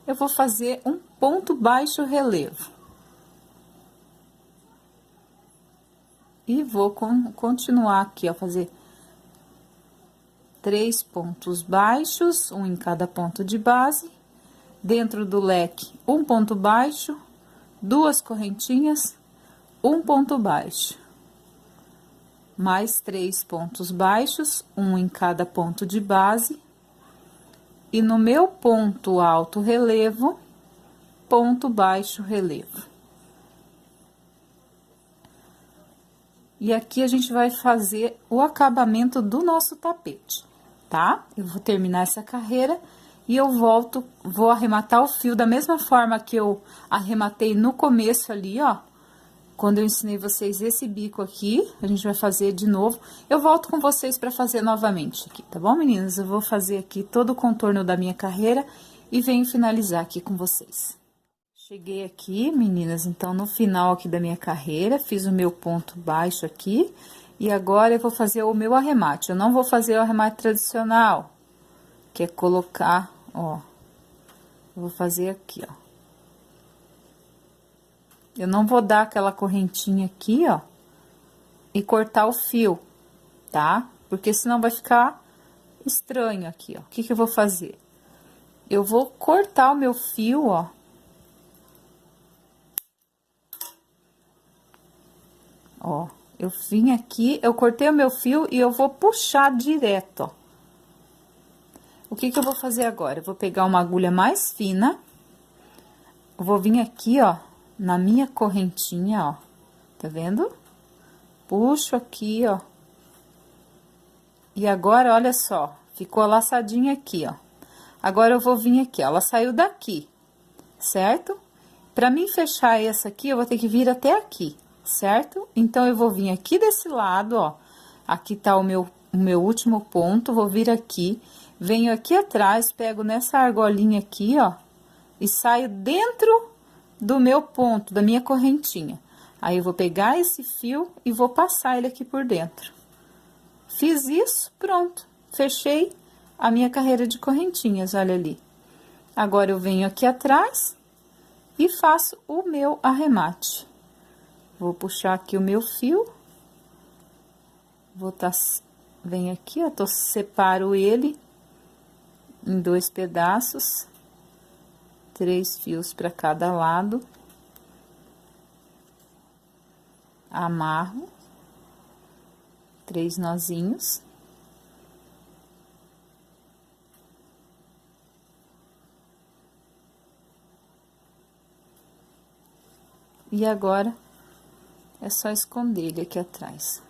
Eu vou fazer um ponto baixo relevo. E vou continuar aqui, ó, fazer 3 pontos baixos, um em cada ponto de base. Dentro do leque, um ponto baixo, 2 correntinhas, um ponto baixo. Mais 3 pontos baixos, um em cada ponto de base. E no meu ponto alto relevo, ponto baixo relevo. E aqui a gente vai fazer o acabamento do nosso tapete. tá? Eu vou terminar essa carreira e eu volto, vou arrematar o fio da mesma forma que eu arrematei no começo ali, ó. Quando eu ensinei vocês esse bico aqui, a gente vai fazer de novo. Eu volto com vocês para fazer novamente aqui, tá bom, meninas? Eu vou fazer aqui todo o contorno da minha carreira e venho finalizar aqui com vocês. Cheguei aqui, meninas, então, no final aqui da minha carreira, fiz o meu ponto baixo aqui. E agora, eu vou fazer o meu arremate. Eu não vou fazer o arremate tradicional, que é colocar, ó. Eu vou fazer aqui, ó. Eu não vou dar aquela correntinha aqui, ó, e cortar o fio, tá? Porque senão vai ficar estranho aqui, ó. O que que eu vou fazer? Eu vou cortar o meu fio, ó. Ó, eu vim aqui, eu cortei o meu fio e eu vou puxar direto, ó. O que que eu vou fazer agora? Eu vou pegar uma agulha mais fina, eu vou vir aqui, ó, na minha correntinha, ó, tá vendo? Puxo aqui, ó. E agora, olha só, ficou laçadinha aqui, ó. Agora, eu vou vir aqui, ó, ela saiu daqui, certo? Pra mim fechar essa aqui, eu vou ter que vir até aqui. Certo? Então, eu vou vir aqui desse lado, ó. Aqui tá o meu último ponto, vou vir aqui, venho aqui atrás, pego nessa argolinha aqui, ó, e saio dentro do meu ponto, da minha correntinha. Aí, eu vou pegar esse fio e vou passar ele aqui por dentro. Fiz isso, pronto. Fechei a minha carreira de correntinhas, olha ali. Agora, eu venho aqui atrás e faço o meu arremate. Vou puxar aqui o meu fio. Vou venho aqui, ó, separo ele em 2 pedaços. 3 fios para cada lado. Amarro. 3 nozinhos. E agora, é só esconder ele aqui atrás.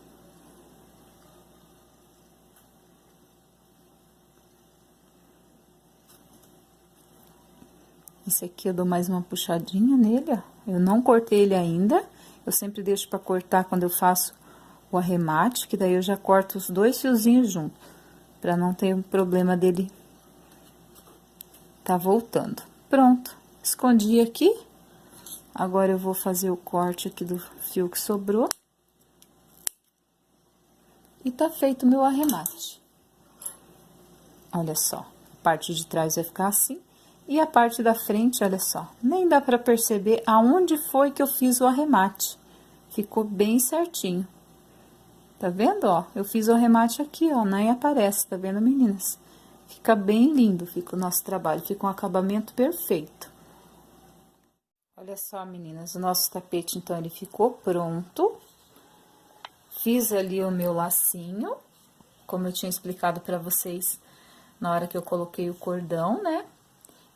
Esse aqui eu dou mais uma puxadinha nele, ó. Eu não cortei ele ainda. Eu sempre deixo pra cortar quando eu faço o arremate, que daí eu já corto os 2 fiozinhos juntos. Pra não ter um problema dele tá voltando. Pronto. Escondi aqui. Agora, eu vou fazer o corte aqui do fio que sobrou. E tá feito o meu arremate. Olha só, a parte de trás vai ficar assim. E a parte da frente, olha só, nem dá pra perceber aonde foi que eu fiz o arremate. Ficou bem certinho. Tá vendo, ó? Eu fiz o arremate aqui, ó, nem aparece, tá vendo, meninas? Fica bem lindo, fica o nosso trabalho, fica um acabamento perfeito. Olha só, meninas, o nosso tapete, então, ele ficou pronto. Fiz ali o meu lacinho, como eu tinha explicado pra vocês na hora que eu coloquei o cordão, né?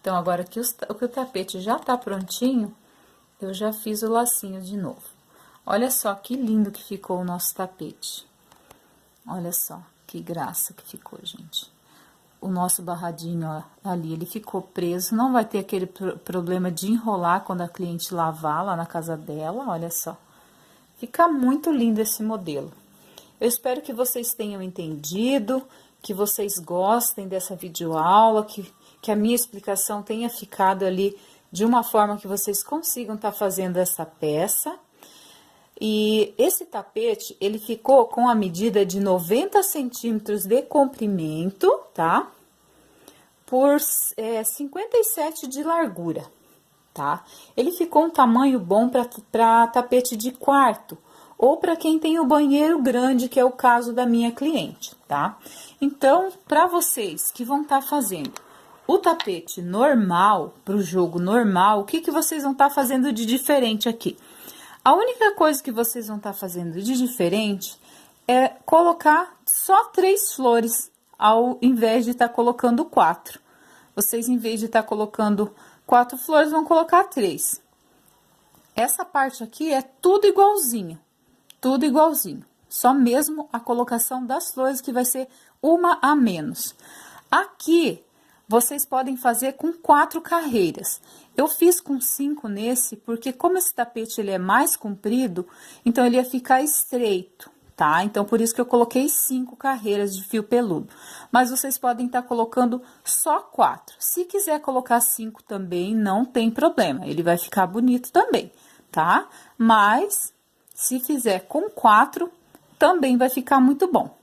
Então, agora que o tapete já tá prontinho, eu já fiz o lacinho de novo. Olha só que lindo que ficou o nosso tapete. Olha só que graça que ficou, gente. O nosso barradinho, ó, ali, ele ficou preso, não vai ter aquele problema de enrolar quando a cliente lavar lá na casa dela, olha só. Fica muito lindo esse modelo. Eu espero que vocês tenham entendido, que vocês gostem dessa videoaula, que a minha explicação tenha ficado ali de uma forma que vocês consigam estar fazendo essa peça. E esse tapete, ele ficou com a medida de 90 centímetros de comprimento, tá? Por 57 de largura, tá? Ele ficou um tamanho bom para tapete de quarto, ou para quem tem o banheiro grande, que é o caso da minha cliente, tá? Então, para vocês que vão estar fazendo o tapete normal, para o jogo normal, o que que vocês vão estar fazendo de diferente aqui? A única coisa que vocês vão estar fazendo de diferente é colocar só 3 flores, ao invés de estar colocando 4. Vocês, em vez de estar colocando 4 flores, vão colocar 3. Essa parte aqui é tudo igualzinho, Só mesmo a colocação das flores, que vai ser uma a menos. Aqui, vocês podem fazer com 4 carreiras. Eu fiz com 5 nesse, porque como esse tapete ele é mais comprido, então ele ia ficar estreito, tá? Então, por isso que eu coloquei 5 carreiras de fio peludo. Mas vocês podem estar colocando só 4. Se quiser colocar 5 também, não tem problema. Ele vai ficar bonito também, tá? Mas, se fizer com 4, também vai ficar muito bom.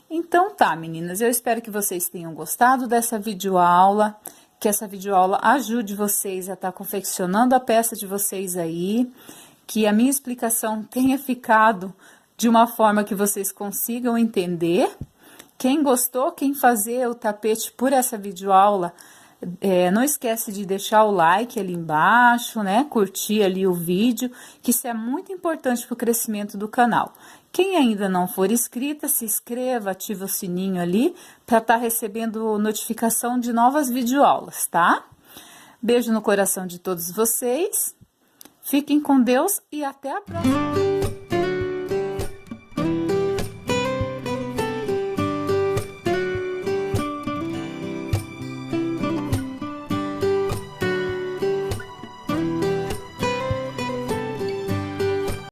Então tá, meninas, eu espero que vocês tenham gostado dessa videoaula, que essa videoaula ajude vocês a estar confeccionando a peça de vocês aí, que a minha explicação tenha ficado de uma forma que vocês consigam entender. Quem gostou, quem fazer o tapete por essa videoaula, não esquece de deixar o like ali embaixo, né? Curtir ali o vídeo, que isso é muito importante para o crescimento do canal. Quem ainda não for inscrita, se inscreva, ativa o sininho ali para estar recebendo notificação de novas videoaulas, tá? Beijo no coração de todos vocês. Fiquem com Deus e até a próxima!